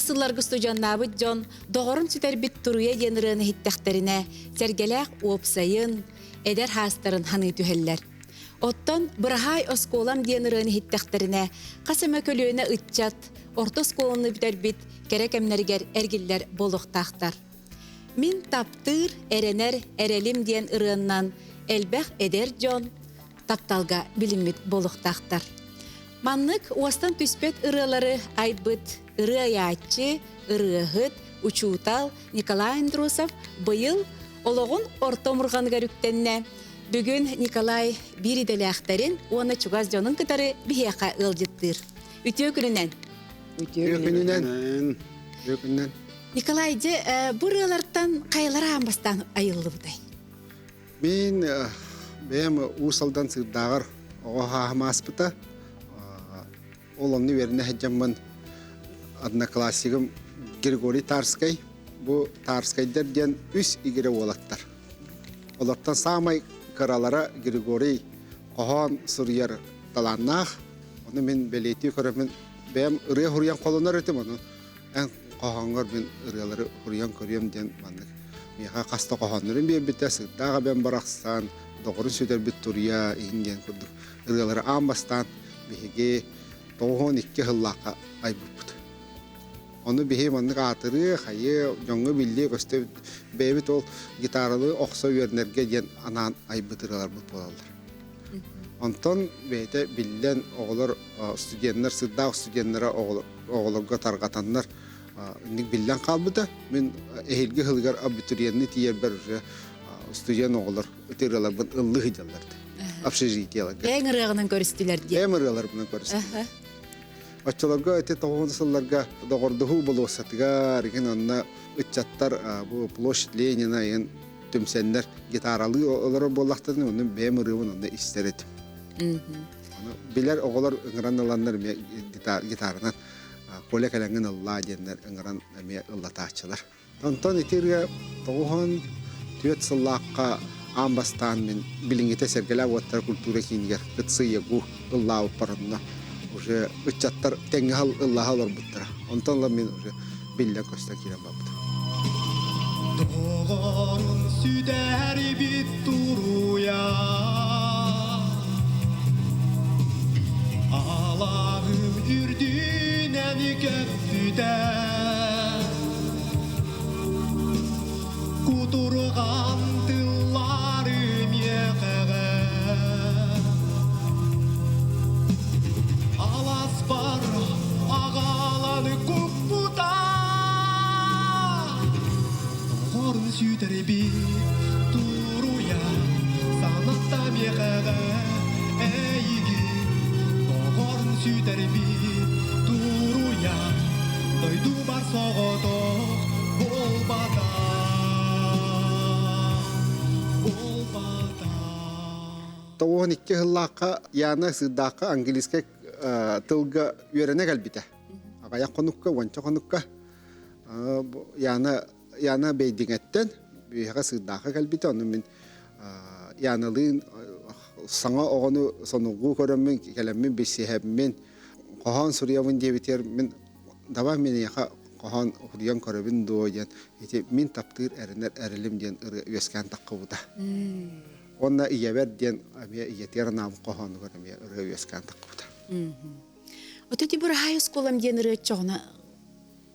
сылларгы студионнабыт жон, доғырын сүтер бит туруя деніріні хиттәхтеріне, сәргеләк уопсайын, эдер хастарын ханы түхеллер. Оттон бұрахай осколам деніріні хиттәхтеріне, қасымы көліөне үтчат, орта сколаны бітер бит, керек әмнергер әргілер болуқтақтар. Мин таптыр, әренер, әрелім ден ырыыннан, әлбәқ эдер жон, тапталға біліммет болуқтақтар. Маннык уастан түспет ырылары айбыт, ыры аячы, ырыгыт, учутал Николай Андросов быйыл ологун ортомурганга рүктенне. Бүгүн Николай бириделе ахтарын, оны чугаз жонун кытары бияка ылжыттыр. Үтө күнүнен. Николай же бұрылардан қайлара амбастан айылы бұдай? Мен бәйім ұсалдан сырдағыр оға хамаспыта. Олымны веріне әджамын одноклассигім Григорий Тарскай. Бұл Тарскайдер ден үс игере олаттар. Олаттан самай қаралара Григорий қоған сұрияр таланнақ. Оны мен бәлеті көрімін бәйім ұрия хұриян қолынар өтім оны. Ән қоғанғар мен ұриялары хұриян көрем ден маңдық. Меға қаста қоғанларын бе бітәсі. Дағы бән барақстан, доғырын сөйтер біт тұрия еңден көрдік. Ұриялары амбастан беге 92 хыллаққа ай бұппыд. Оны бейе маңдық атыры, қайы, жоңғы білді көсті бәйбіт ол гитаралы оқса өрнерге ден анан ай бұтыралар бұт болалар. Онтон бейті білден оғылар студенттер, сырдағы студенттері оғыларға тарғатанлар білден қалбыда. Мен әйелгі ғылғар абитуриенні тиер бір студент оғылар өтіралар бұн ұллы ғыдаларды. Общежитияларға. Әң ұрағынан көрістілер де? Әң ұрағылар бұнан көрістілер. Açılarga ete toğunsallarga doğurduğu bulosatgar gen anna uçattar bu Ploshchad Lenina en tümsenler gitaralı olara bollaqtın onun bemırıvın onda isteredim. Onu biler oğlar ıngranlanlar gitarından kolekalanın Allah diyenler ıngran me ıllataçılar. Ondan itirge toğun tüyet sallaqqa ambastan men bilingite sergela wattar kultura kingar kıtsıyagu Allah parına уже үчаттар теңгал Аллахалар буттара. Онтонла мен уже билле көстө кирем бапты. Тоғырын сүдәр бит туруя Алағым үрдінен көптүдә Кутурған тыллары меқығы Аласпар ағаланы көп бұта Тоғырын сүйдір бит тұруя Санатта меқаға әйгі Тоғырын сүйдір бит тұруя Дойду бар соғыды болбада Тоғын икке ғыллаққа яна сыдаққа английская тылга үйрене кәлбите. Ағая қонукка, ванча қонукка. Яна бейдіңеттен, бейға сыдаққа кәлбите. Оны мен янылын саңа оғыны сонуғу көріммен, кәлеммен, бейсехебмен, қоған сұриявын дебетер, мен дава мен яқа қоған құриян көрібін дойден. Мен таптыр әрінер әрілім ден өскен таққы бұда. Онна иябер ден иетер нам қоған көрім өскен таққы бұда. Отөти бұрахай ұсколам ден үрөтчоғына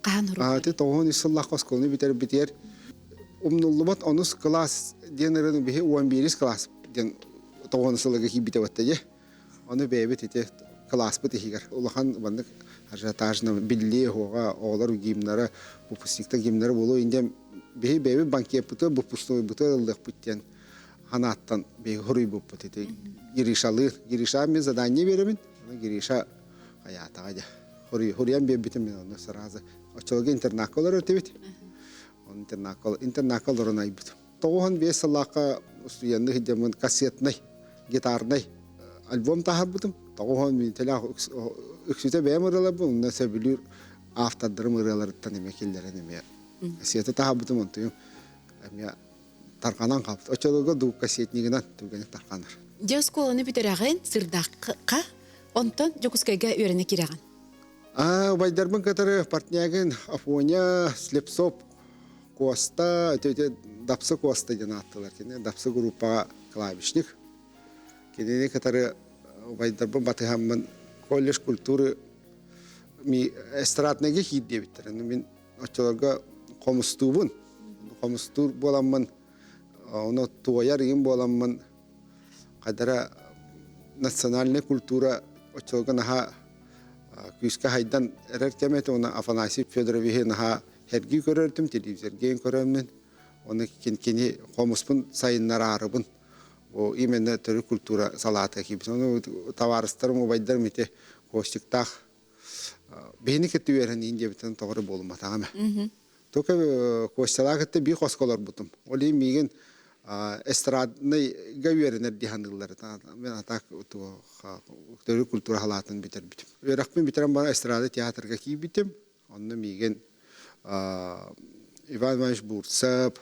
қаған ұру? Аты тоғын үсіллақ ұсколыны бітер. Умнуллыбат онус класс ден үрінің бейі 11 класс ден тоғын үсіллығы ки біте өтті де. Оны бейбет ете класс бұт ехігер. Улахан бандық ажиотажына білі оға оғылар гимнары, бұпыстықта гимнары болу. Инде бейі бейбет банкет бұты, бұпыстығы бұты ылдық бұттен. Ханаттан бейі ғұрый бұп бұт ете. Гириша мен задание беремін. Гириша хаятага да. Хуриян бебитим мен оны сразу. Очолга интернаколар өтебит. Он интернакол орнай бит. Тоғын бес салақа студенты хидемін кассетный, гитарный альбом тахар битим. Тоғын мен телах үксүте бемырылар бу. Онда сөбүлүр автодырым ыраларыттан эме келдерен эме. Кассеты тахар битим онтуйум. Эме тарқанан қалды. Очолга ду кассетнигинан түгені тарқанар. Жас коланы бүтерағын сырдаққа, онтан жокускайға өріне кераған. Байдарбын катары партнягын Афоня, Слепцов, Коста, Дапсы Коста денаттылар. Дапсы группа клавишник. Кенене катары Байдарбын батыхаммын колледж культуры ми эстрадныгы хидде биттер. Мен очолорга комустубун. Комустур боламмын. Оны туаяр ин боламмын. Кадара национальная культура очолорга наха Күске хайдан эрер кемет оны Афанасий Федорович наха херги көрөрдүм, телевизорген көрөмүн. Оны кени комуспун сайыннар арыбын. О именно төрү культура салата кибиз. Оны товарыстарым байдар мите костиктах. Бени кетти берен инде битен тогры болматагам. Тока косталакты би косколор бутум. Оли миген эстрадный гавернер диханылар. Мен атак төрү культура халатын битер битим. Веракпен битерем бара эстрада театрга кийип битим. Онны миген Иван Иванович Бурцев,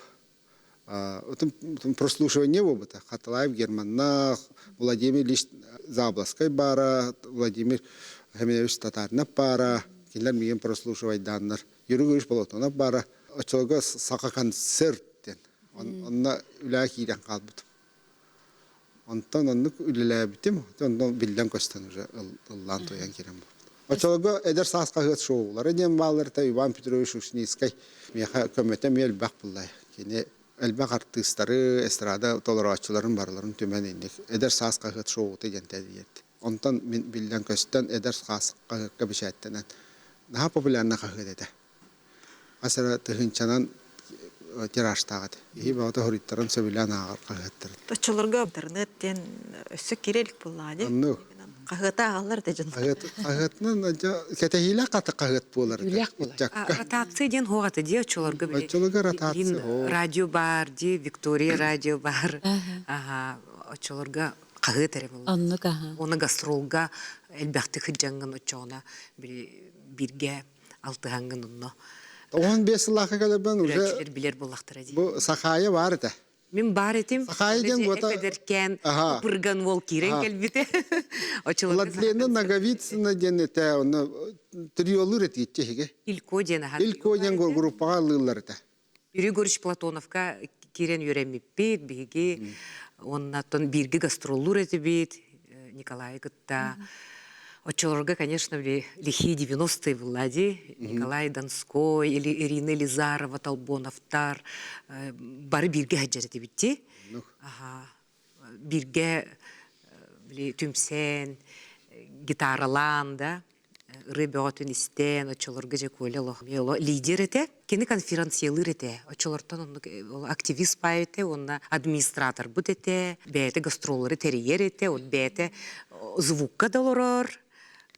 прослушивание опыта. Хаталаев Германнах, Владимир Ильич Заблаской бара, Владимир Хаминович Татарнов бара, кинлер миген прослушивать даннар. Юрий Григорьевич Полотонов бара. Очолга сака концерттен. Онна үлә кийден калбыт. Онтан онны үлелә битим. Ондан билден көстен уже ыллан тоян керем. Очолга эдер саска гыт шоулар. Дем баллар та Иван Петрович Ушницкий. Меха көмөтем ел бак буллай. Кене элбак артисттары, эстрада толорачыларын барларын төмен индик. Эдер саска гыт шоу деген тәдиет. Онтан мен билден көстен эдер саска кабишаттан. Наха популярна кагыды. Асара тыгынчанан тираштагат. И бата хориттарын сөбүлән агар кагыттыр. Тачыларга интернеттен өссө керелик буллады. Кагыта агалар дежен. Кагытны кетехиле каты кагыт булар. Ротация ден хогаты ди очоларга биле. Очоларга ротация. Радио бар ди, Виктория радио бар. Ага, очоларга кагыт эре булды. Онны каха. Оны гастролга элбәхте хиджанган очона бирге алтыганган онно. Он без лаха калабан уже. Билер буллактыр ди. Бу сахая бар да. Мен бар этим. Сахайден гота. Эдеркен пурган вол кирен келбите. Очоларга. Ладлена наговицна денете, он триолыр этичеге. Илко дена. Илко ден группага лыларда. Юрий Григорьевич Платоновка кирен юремиппит, биги оннан бирге гастроллур этибит, Николай Гытта. Очолорга, конечно, лихие 90-е влади, Николай Донской, или Ирина Лизарова, Толбоновтар, бары бирге хаджар этибитти. Бирге түмсен, гитаралан, да, ребятын истен, очолорга же колело. Лидер эте, кені конференциялыр эте, очолортан активист па эте, онна администратор бұд эте, бәйті гастроллары терьер эте, от бәйті звукка долорор,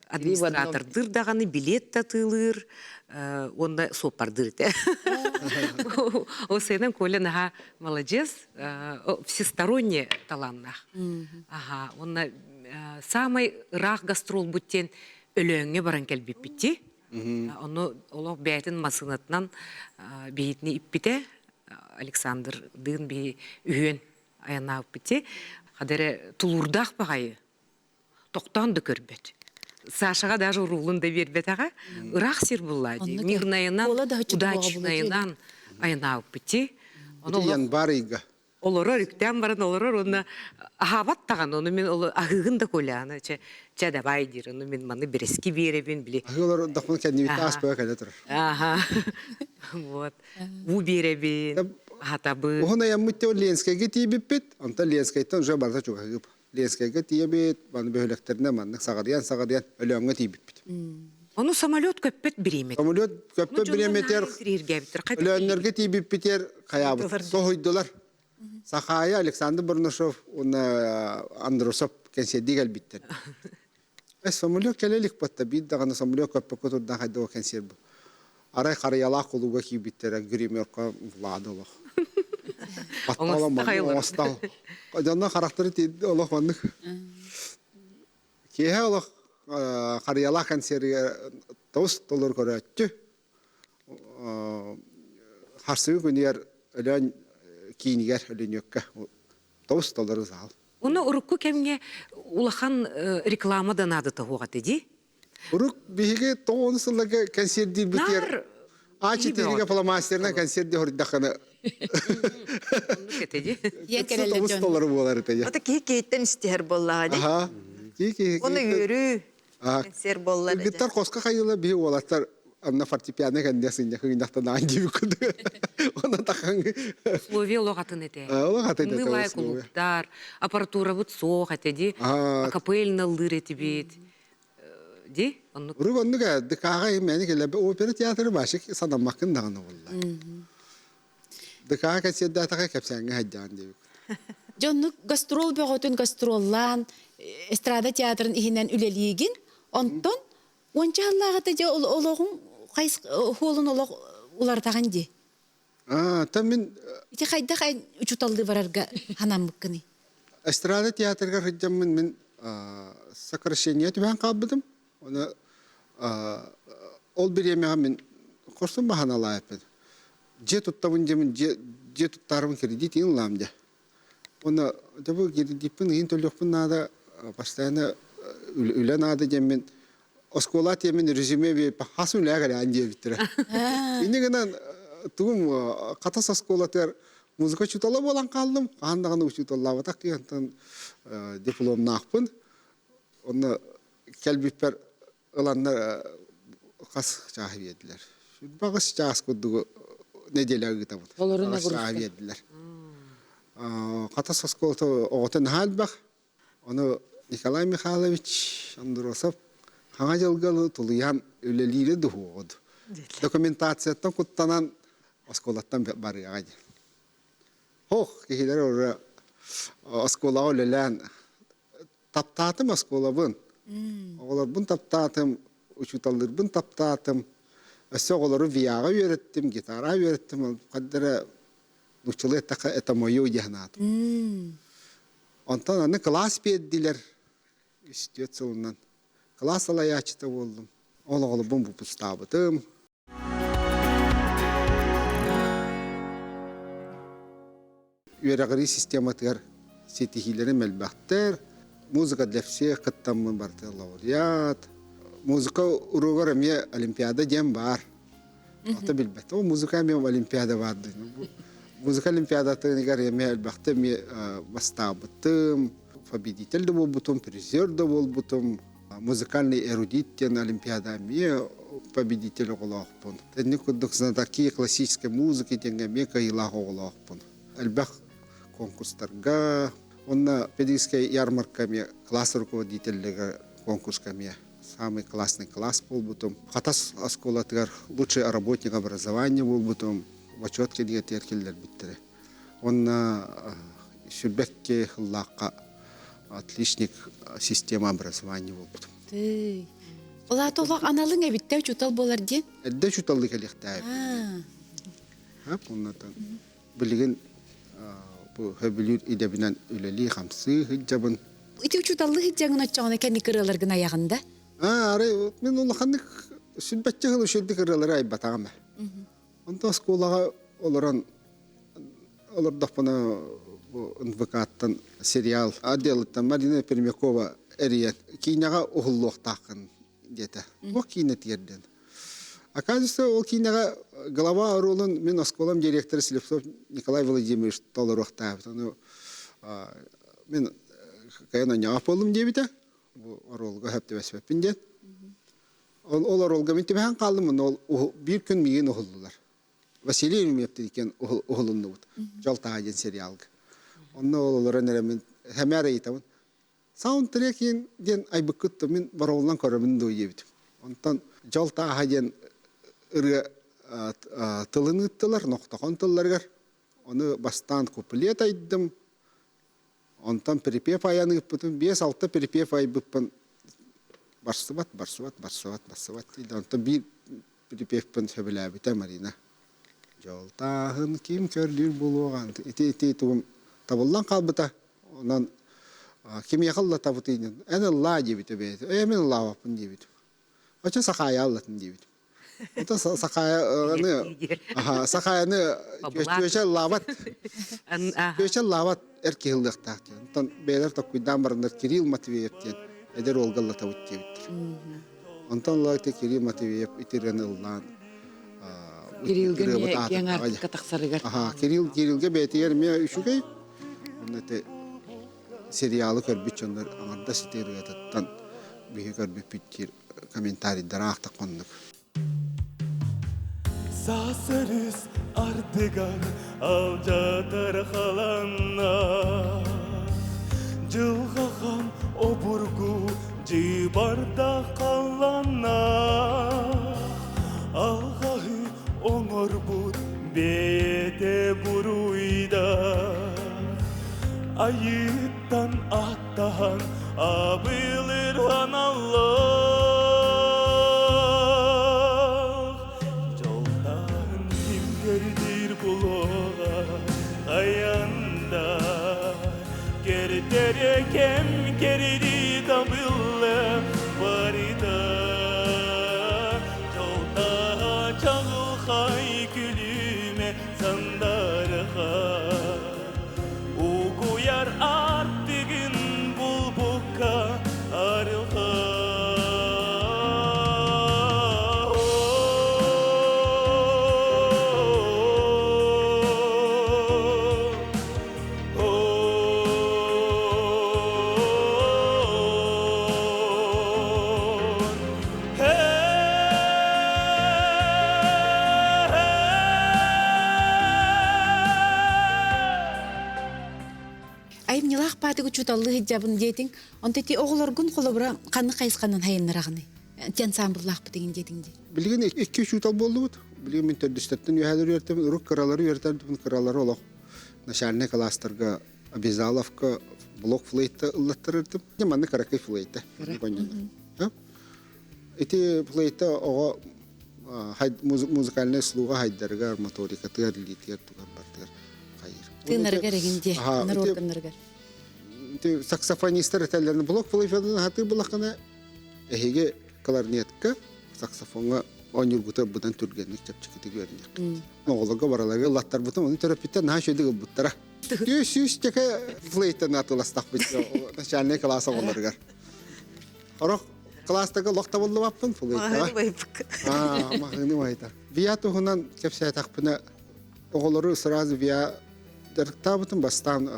администратор дырдағаны билет татылыр, онда сопардыр эте. Осенен коля наха молодец, всесторонне таланнах. Ага, онна самый рах гастрол буттен өлөңе баран келбип битти. Оны олог бәйтін масынатынан бейтіне иппите, Александр дын бей үйен аяна иппите. Қадары тулурдақ бағайы, тоқтанды көрбет. Сашаға даже рулында бербет аға, ұрақ сер бұллайды. Мирнайынан, удачнайынан аяна иппите. Ян барыйга. Олорор үктен барын олорор, оны ахабаттаған, оны мен ағығын да көляны, чәді байдыр, оны мен маны берески беребін, біле. Ағылар дақмын кәдіметті аспыға кәді тұрыр. Ага, вот. У беребін, атабы. Оғына яммытте ол Ленскайға тейбіп бет, онта Ленскайттан уже барда чуға ғып. Ленскайға тейбет, баны бөхіліктеріне манның сағадиян өлөңге тейбіп бет. Оны самолет көппет біремет. Самолет көппет біреметер, өлөңнерге тейбіп бетер қаябыт. Соғойдылар. Сахая Александр Барнушов, он Андросов, кенседи галбиттен. Самолет келелик батта бит даганы самолет көппөкөтөр да хайда кенсербу. Арай карыяла кулуга кибиттер гримерка владолох. Баттала ман остал. Каданна характери тиди олох мандык. Кеhe олох карыяла кенсери тост толор көрөттү. Харсыгы күнер өлөн кейінігер өлінекке тоғыз доллары зал. Оны ұрыққы кәмге улахан рекламадан ады тағуғаты де? Урук биһиге тоон сыллага консердир битер. Нар, Ачы териге паламастерна консерди хордахана. Онну кетеди. Ен келелер Джон. $100 болар тая. Ата кейттен истер боллады. Аха. Оны өрү. А, Сер боллады. гитар коска кайыла бии олаттар анна фортепиано кандясын яхыгындахта наанди бикуд. Она тахан. Условия логатын эте. Олог атайды это Нылай условия. клубтар, аппаратура вот сох этеди. Акапельна лыр этибит. Ди? Онну Урубанныга дыкага эмени келебе опера театры башык санамакын даганы болла. Дыкага каседдатага кепсаңга хаджан дебик. Джоннук гастрол бөгөтүн гастроллан эстрада театрын ихинен үлелигин онтон ончаллагыта же ологун кайс холун олог улар таганди. Там мен Ити кайда кай учуталды барарга ханаммыккыны. эстрада театрга хаджамын мен сокращение түбән кабыдым. Оны ол биремега мен корсун баханалайпын. Же туттабын жемин же туттарым кредит инламде. Оны дабы кредитпин ин төлөкпүн нада постоянно үле нада жемин оскола темен резюме бе хасун лагаре анде битре. Инегенен тугум катас осколатер музыка чутала болан калдым. Андаганы учуталла так дигенден диплом накпын. Оны келбипер ыландар кас чахиедилер. Багыс час кудугу неделяга табыт. Олорына чахиедилер. Катас осколто оготен халбах. Оны Николай Михайлович Андросов хаңа жылгалы тулуян үлелире духугуд. Документацияттан куттанан осколаттан барыга. Хох, кихилер ора оскола олелен таптатым осколабын. Олар бун таптатым, учуталдыр бун таптатым. Өсө олары вияга үйреттим, гитара үйреттим. Каддара нучылы это моё яхнат. Онтан аны класс бердилер. Үстөт сылынан. Класс алаячта болдум. Ологолу бун пустабытым. Үйрәгәри систематыр сетихиләре мәлбәхтер. Музыка для всех, каттамын барты лауреат. Музыка уругар мне олимпиада дем бар. Ата билбәт. О музыка мне олимпиада барды. Музыка олимпиада тынигар мне әлбәхтә мне бастабытым. Победитель да болбутым, призер да болбутым. Музыкальный эрудит тен олимпиада мне победитель оголақпын. Тәнне күддік знатоки классической музыки тенге мне кайылақ оголақпын. Әлбәх конкурстарга, онна педагогическая ярмарка мне класс руководителя конкурска мне самый классный класс был бутом. Хатас осколатыр лучший работник образования был бутом. В отчетке дигетергелер биттере. Онна шүрбекке лақа отличник система образования был бутом. Ола толак аналың эбиттә учутал болар ден. Эдде чуталды келехтәй. Оннан билген bu höbülür idebinen üleli hamsı hıccabın. Ити учуталлы хиджаңын оччоғына кәні кырылар гына яғында. Ары, мен ол қандық сүлбәтчі ғылы шөлді кырылары айбатағам. Онда сколаға оларан, олар дақпына НВК-аттан сериал Аделыттан Марина Пермякова әриет. Кейнаға оғылуақ тақын деді. Ол кейіне терден. Оказывается, ол кейнаға глава ролын мен осколам директор Слепцов Николай Владимирович толырықтап. Мен каяна неғап болым дебіті. Ролға хөпті вәсіппін ден. Ол ролға мен тепән қалдым. Bir күн меген оғылдылар. Василий Ильмепті екен оғылынды бұд. Жалтаға ден сериалға. Онны оларын әрімен хәмәрі етамын. Саундтрек ден айбыққытты мен бар олынан көрімін дөй ебітім. Онтан жалтаға ден ұры тылын ұттылар, ноқтақан тылларғар. Оны бастан куплет айдым. Онтан перепев аяны ұппытым. 5-6 перепев ай бұппын. Барсыват. Онтан бір перепевпін сөбілі әбіті Марина. Жалтағын кем көрлер болуған. Ити туым табылдан қалбыта. Онан кем яқылла табытыйын. Әні ла дебіті бейті. Әмен ла вапын дебіті. Оча сақая аллатын дебіті. Это сақаяны көші лават. Көші лават әркеғылдық тақтен. Онтан бәйлер тоқуйдан барындар Кирилл Матвеевтен әдер олғалла табыт дебіттір. Онтон лайты Кирилл Матвеев итирен ыллан. Кириллге ме кеңар катаксарыгар. Ага, Кириллге бетигер ме үшүгей. Оннете сериалы көрбүчөндөр аңарда ситеретаттан бие көрбүппүттер комментарийдер акта коннук. Сасырыс ардыган алжатыр халанна жылгаган обургу жибарда каланна алгахы оңорбут бете буруйда айыттан аттан абылыр аналлах жолдан кимдердир булога аянда кертере кем керди табылла барида жолда чагыл хай күлүме сандарха угуяр артыгын булбукка арылха Айым нилах паты күчуталлы хиджабын дейтин, онтети оғылоргун қолыбыра қанны қайысқанын хайыннырағыны. Тен самбырлақ бітеген дейтинде. Билген 2-3 утал болду бут. Билген мен төрдүстөттөн үһәлер үертем, урук кыралары үертем, кыралары олох. Начальник класстарга Обязаловка блок флейта ыллаттырырдым. Неманны каракай флейта. Понятно. Эти флейта ого музыкальный слуга хайдарга моторика тырлитер туган бартыр. Тыныргар эгенде, ныр органныргар. Ты саксофонисттер этелерин блок флейфадан хаты булакана эһиге кларнетка саксофонга онюргута будан түргенник чапчыкты көрүнүк. Оголорго бараларга латтар бутун уну терапевттер на шөйдү буттара. Түс теке флейта натыластак бит начальник класса оларга. Арак класстагы локта болду баппын флейта. Махыны майта. Вияту хунан кепсай такпына оголору сразу вия директабытын бастан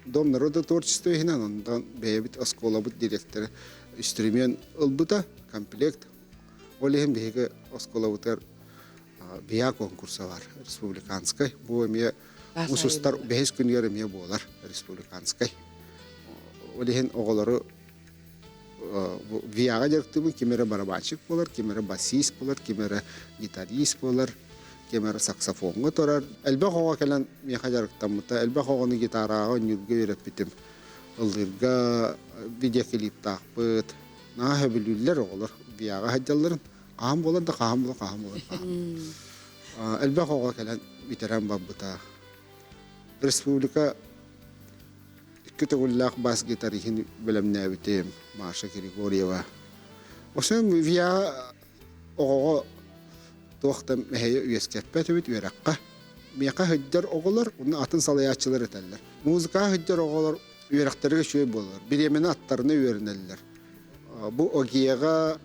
Дом народа творчества хинан ондан бейбит осколабыт директоры инструмент ылбыта комплект олехин беге осколабытар бия конкурса бар республиканской бу эме усустар беш күнүгөр эме болар республиканской олехин оголору вияга директору кимере барабанщик болар кимере басист болар кимере гитарист болар кемер саксофонга торар. Элбе хога келен мехаjarыктамыта, элбе хоганы гитарага нүргө өйрөтүтүм. Ылдырга видеоклип тақпыт. На хөбүлүллер олар бияга хаҗалларын. Кам болар да кам болар. Элбе хога келен ветеран бабыта. Республика көтөгүллак бас гитарихин белемнәбитем Маша Григорьева. Ошон вия ого Тоқтам мәйе үйескеппет өбіт үйраққа. Меқа хүддер оғылар, оны атын салаячылар етәлілер. Музыка хүддер оғылар үйрақтарға шөй болар. Біремені аттарына үйрінелілер. Бұл огияға,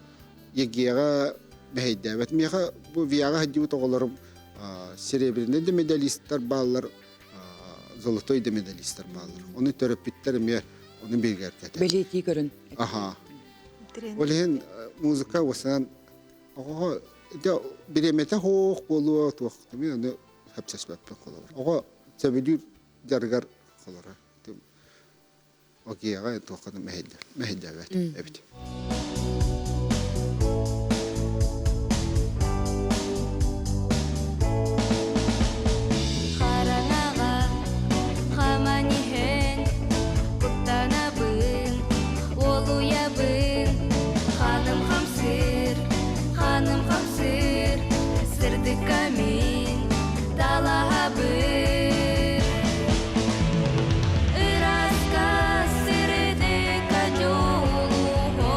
егияға мәйдәбет. Меқа бұл вияға хүддебіт оғыларым серебріне де медалисттар балылар, золотой де медалисттар балылар. Оны төріп біттер ме, оны бергер кәтер. Белети көрін. Аха. Олеген музыка осынан оға биремете хоқ болуа туақтым. Оны хәпсәсбәппен қолар. Оға сәбелер жаргар қолар. Огияға туақтым мәйдәбет. Әбет. Iraska sirde kajulu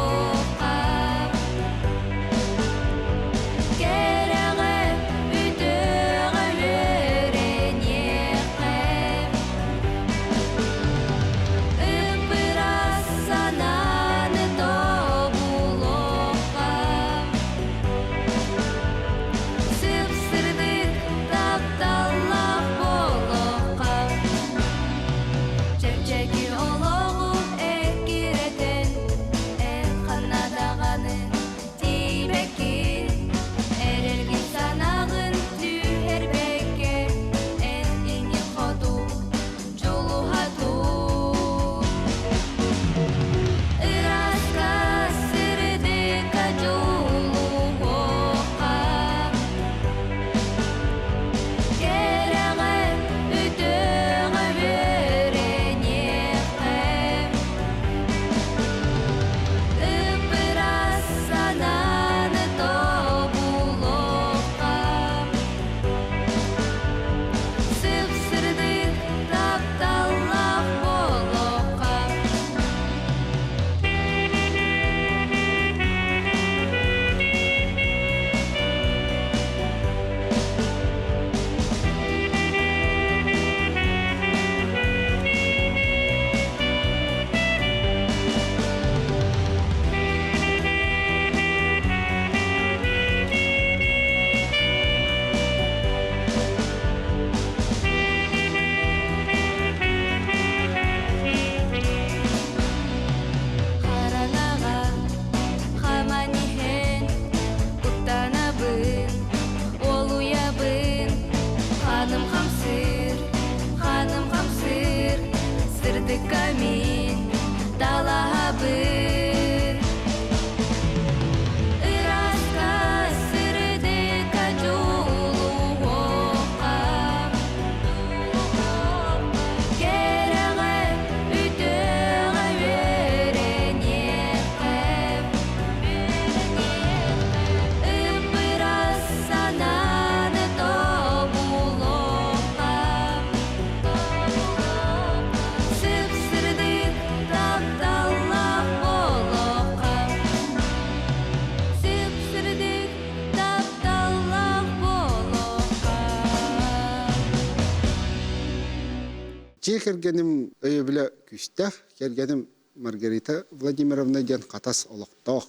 Беге кергеним өйөбілі күстәк, кергеним Маргарита Владимировна ден қатас олықтақ,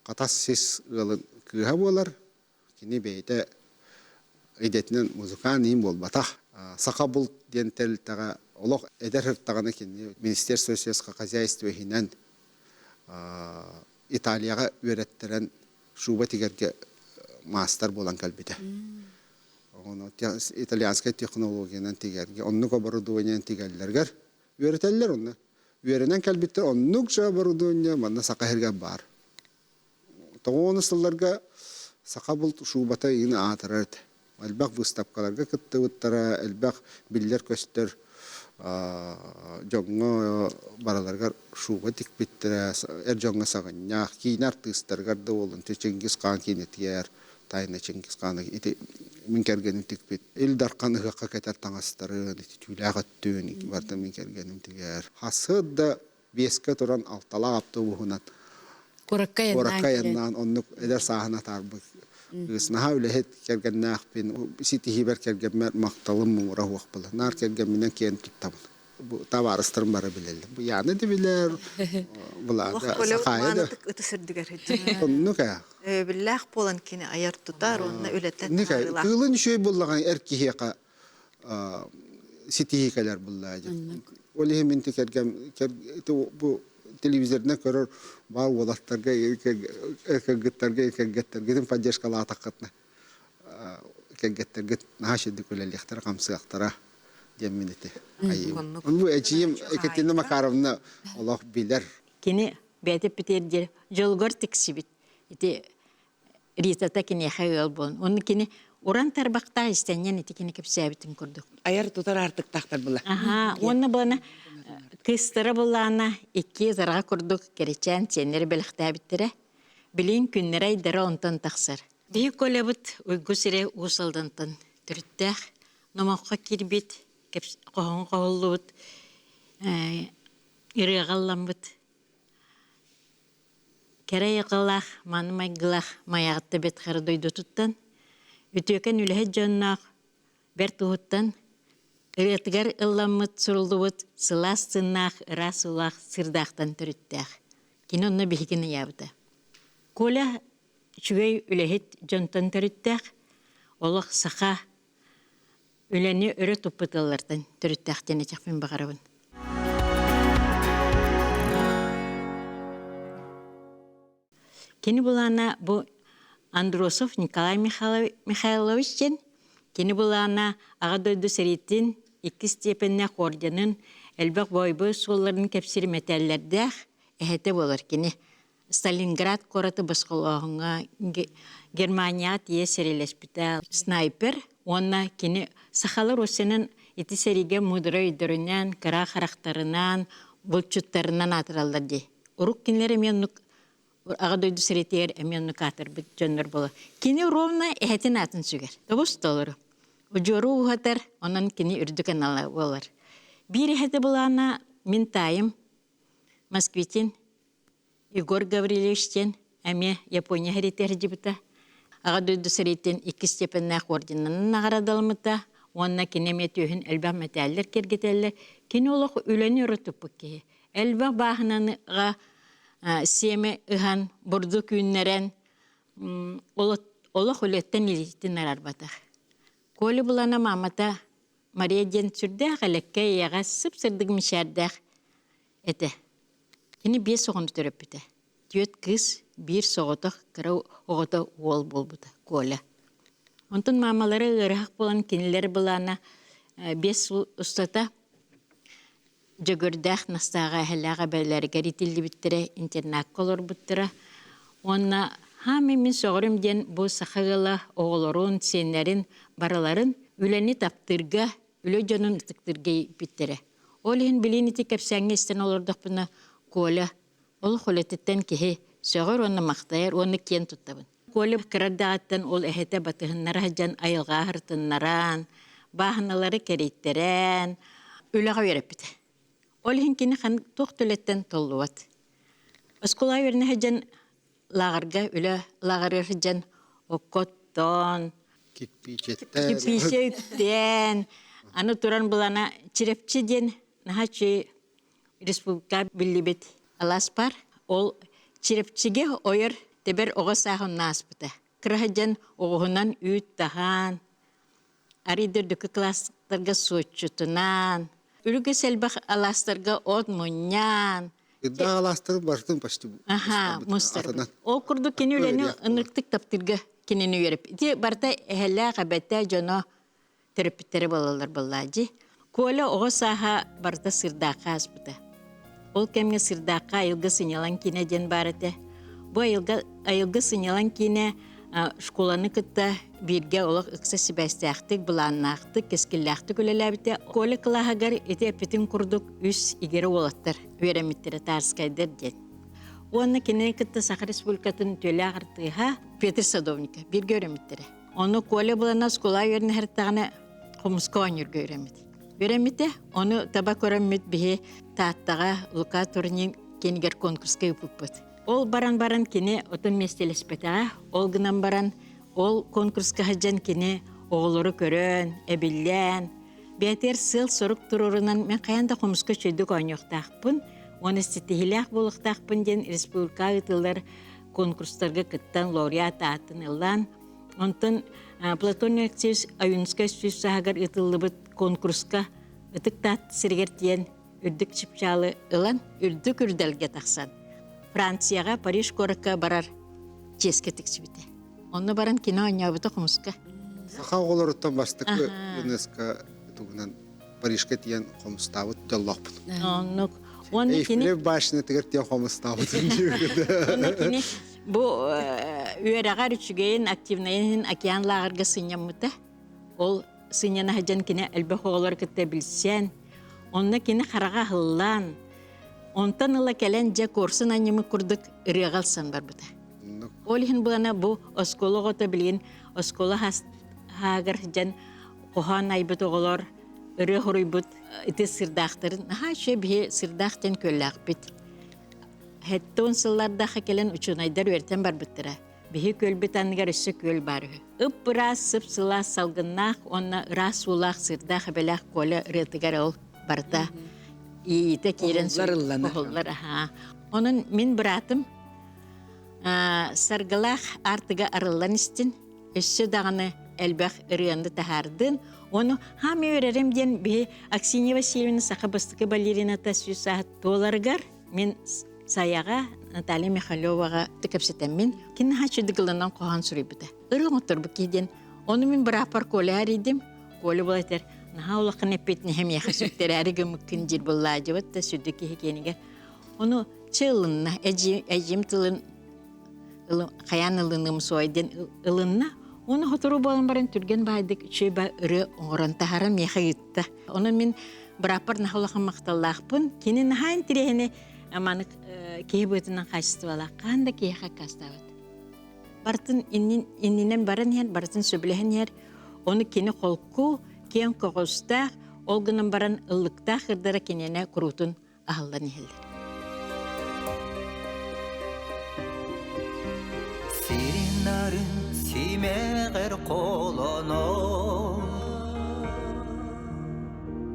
қатас сес ғылын кыға болар, кені бейті әйдетінен музыкан ем болбатақ. Сақа бұл ден тәліттаға олық әдер хырттағаны кені Министерство сельского хозяйства хинен Италияға өреттерен шуба тигерге мастер болан кәлбеті. Итальянская технологиядан тигерге, оннук оборудованиян тигерлергер өретелер оны. Өретен кәлбеттер оннук жа оборудования манна сақа херге бар. Тоғуны сылларға сақа бұл шубата ені атырырды. Әлбәқ выставкаларға кітті ұттара, әлбәқ биллер көстер жоңға бараларға шуба тик біттірі, жоңға сағыннақ, кейін артыстарғарды олын, Ченгиз қан кенетер, тайна Ченгиз қаны, мен кәргенім тик бит. Ел дарқаны ғаққа кәтер таңастарын, түләғат түйін, барды мен кәргенім тигер. Хасыдда беске тұран алтала апты бұғынан. Қораққайыннан, онны әдер сағына тарбы. Снаха үләхет кәргеннәқ пен, сеті хибер кәргенмәр мақталым мұңыра хуақ бұлы. Нар кәргенменен кейін тұттамын. Таварыстырым бары білелі. Бұл яны де білер, бұлады сақайы да. Онны кәя? Биллах болан кені аяр тұтар, онына өлеттен тағылақ. Тылын шөй болған әркихеқа сеті хикалар бұлады. Олығы менті кәрген, телевизорына көрір бар олаттарға, экагеттарға, поддержкалы атаққытны. Экагеттарға нағашеді көлелектер, қамсықтара демменеті. Бұл әчейім Екатерина Макаровна олақ білер. Кені бәйтіп бітердер, жолғыр тіксі біт. Ритата кені қайғал болын. Оны кені уран тарбақта істенен еті кені кепсәбітін көрдік. Аяр тұтар артық тақтар бұла. Оны бұны кыстыры бұлана екі зарға күрдік керечен сенері біліқті біттірі. Білін күннері айдары онтан тақсыр. Бей көлі бұд ұйғы сірі ұсылдантын түріттәқ. Номаққа кербет, қоғын қоғылы бұд, иріғаллан бұд. Кәрі еғалақ, манымай ғылақ маяғытты бет қары дойды тұттан. Үтөкен үліхет жоннақ бәр тұғыттан. Үретігер ұлламыт сұрылдуыт сылас сыннақ, ырас ұлақ сырдақтан түріттәқ. Кен онына бейгіні ябыды. Коля шүгей үліхет жонтан түріттәқ, олық сақа үләне өрі тұппытылардан түріттәқ дене чақпен бағарабын. Кені бұлана бұл Андросов Николай Михайловичтен, кені бұлана ағадойды сәреттен 2 степеннәқ орденін әлбәқ бойбы солларын кәпсір мәтәлләрдәқ әхеті болар. Кені Сталинград қораты басқылағыңа Германия тие сәрелеспіті снайпер, онна кені сақалар осының еті сәреге мұдыры үйдірінен, қыра қарақтарынан, бұлчуттарынан атыралдарды. Ұруқ кенлері мен ағадойды сәреттер әменні қатыр бүт жөнлер болы. Кені ровна әхетін атын сүгер. Добыс толыры. Ұжору ұғатар, онын кені үрді каналы болар. Bir әхеті болана мен тайым Москвитен Егор Гаврилевичтен әме Япония әреттер жібіті. Ағадойды сәреттен 2 степеннәқ орденінің ағарадалымыта. Онына кенеме түйін әлбәқ мәтәлілер кергетәлі. Кені олық үләні ұрытып бүкке. Әлбәқ бағынаныға Семе ыхан бурду күннерен олық үлеттен елеттен арарбатақ. Колі бұлана мамата Мария ден сүрдәқ әлекке еға сып-сырдық мишәрдәқ әті. Кені 5 соғынды түріп біті. Түйет кыз 1 соғытық кірі оғыты ол бол бұты, Коля. Онтын мамалары ғырғақ болан кенелер бұлана 5 ұстата Жөгөрдәқ настаға әхіліға бәләргер итілді біттірі, интернат қолыр бұттыра. Онна хамы мен соғырым ден бұл сақығыла оғылырын, сенлерін, бараларын үләні таптырға, үлі жонын ұтықтырға біттірі. Ол ең білін еті кәпсәңі істен олырдық бұны Коля. Ол қолететтен кеге соғыр оны мақтайыр, оны кен тұттабын. Коля қырардағаттан ол әхеті батығыннара жан айылға ағыртыннаран, бағыналары кәрейттірен, үліға веріп біті. Олхин кини хан тоқтулеттен толлуат. Осколай верне хаджан лагарга үлі лагарыр хаджан окоттон, кипичеттен, Аны туран булана Черепчи ден нахачы республика билибет алас бар. Ол Черепчиге ойыр тебер оға сағын наспыта. Кырахаджан оғынан үйт тахан. Аридер дүкі класстарға соçутунан. Үргі сәлбақ аластарға от мұньян. Идда аластыр бартын почти. Аха, мұстар. Ол күрді кені өлені ынырқтық таптырға кенені өріп. Де барда әхәлі қабәтті жоно терапиттері балалар балладжи. Коля оға саха барда сырдақа аспыта. Ол кәмге сырдақа айылғы сынялан кене ден барыты. Бұл айылғы сынялан кене школаны кытта бирге олық ықса сібәстіяқтық, бұланнақтық, кескілләқтік өлеләбіті. Коля қылағағар еті әпетін күрдік үс игері олаттар, өреметтері тарскайдыр ден. Оны кене кытта Саха Республикатын төлі ағыртыға Петр Садовника бирге өреметтері. Оны Коля бұлана скола өрін әрттағына қомысқа ойнырға өремет. Өреметі, оны таба көремет бігі тааттаға Лука Турнин кенігер конкурсқа үпіппіт. Ол баран-баран кене отын местелеспетаға, ол гынан баран, ол конкурсқа хаджан кене оғылыры көрін, әбіллән. Бәтер сыл сұрық тұрырынан мен қаянда қомысқа чөйдік ойнықтақпын, оны стетихилях болықтақпын ден республика ұтылар конкурстарға кіттан лауреат атын ұлан. Онтын Платон Алексеевич Аюнскай сүйсағар ұтылыбыт конкурсқа ұтық тат сіргертен үрдік чіпчалы ұлан үрдік үрдәлге тақсан. Францияға, Париж көрікке барар ческе тіксібіті. Оны баран кино ойнабыты қомысқа. Саха оғылырыттан бастық ЮНЕСКО тугунан Парижға тиен қомыстабыт жоллақпын. Эйфелев башыны тігір тиен қомыстабыт. Оны кені бұл үйерағар үшігейін активнайын океан лағырға сынямыты. Ол сыняна хаджан кені әлбәқ оғылар кітті білсен. Оны кені қараға ғыллан. Онтан ыла кәлән жа корсын анемі күрдік ырығалсан бар бұта. Олихин бұлана бұл осколы ғота білген, осколы хағыр жан қоған айбыт оғылар, ыры ғұрый бұт, үті сырдақтарын, аға ше бе сырдақтен көлләқ біт. Хәтті онсылардағы кәлән ұчынайдар өртен бар бұттыра. Бе көл біт анығар үсі көл бары. Үп бұра сып сыла салғыннақ, онна рас улақ сырдақ бәләқ колы ырытығар ол барда. Иіті керен сұллар. Оның мен бұратым сарғылақ артыға арылан істін, өссі дағыны әлбәқ ұрыянды тахардын. Оны хами өрерім ден бе Аксинья Васильевна сақа бастықы балерината сүйсағыт толарғар мен саяға Наталья Михайловаға түкіпсетем мен кені хачыдығылынан қоған сүрей бұда. Үрің отыр бұл кейден. Оны мен бірапар колы әрейдім. Колы болайтар. Наха улақын әппетіне әм яқа сөктер әрігі мүмкін жер болла жауатта сүрдікі хекенігер. Оны чылынна, әжем тылын, қаян ылыным сойден ылынна, оны хотыру болын барын түрген байдық үшей ба үрі оңырын тахарым яқа үтті. Оны мен бірапар наха улақын мақталлақпын, кені нахайын тірехіне аманық кей бұйтынан қайсысты бала, қанда кейқа қастауыд. Бартын иннен барын ер, бартын сөбілеген ер, оны кені қолку, кен коғыстақ, олғынан баран ыллықтақ ұрдара кенене құрутын ағылдан елдер. Сиринарын симеғер қолыно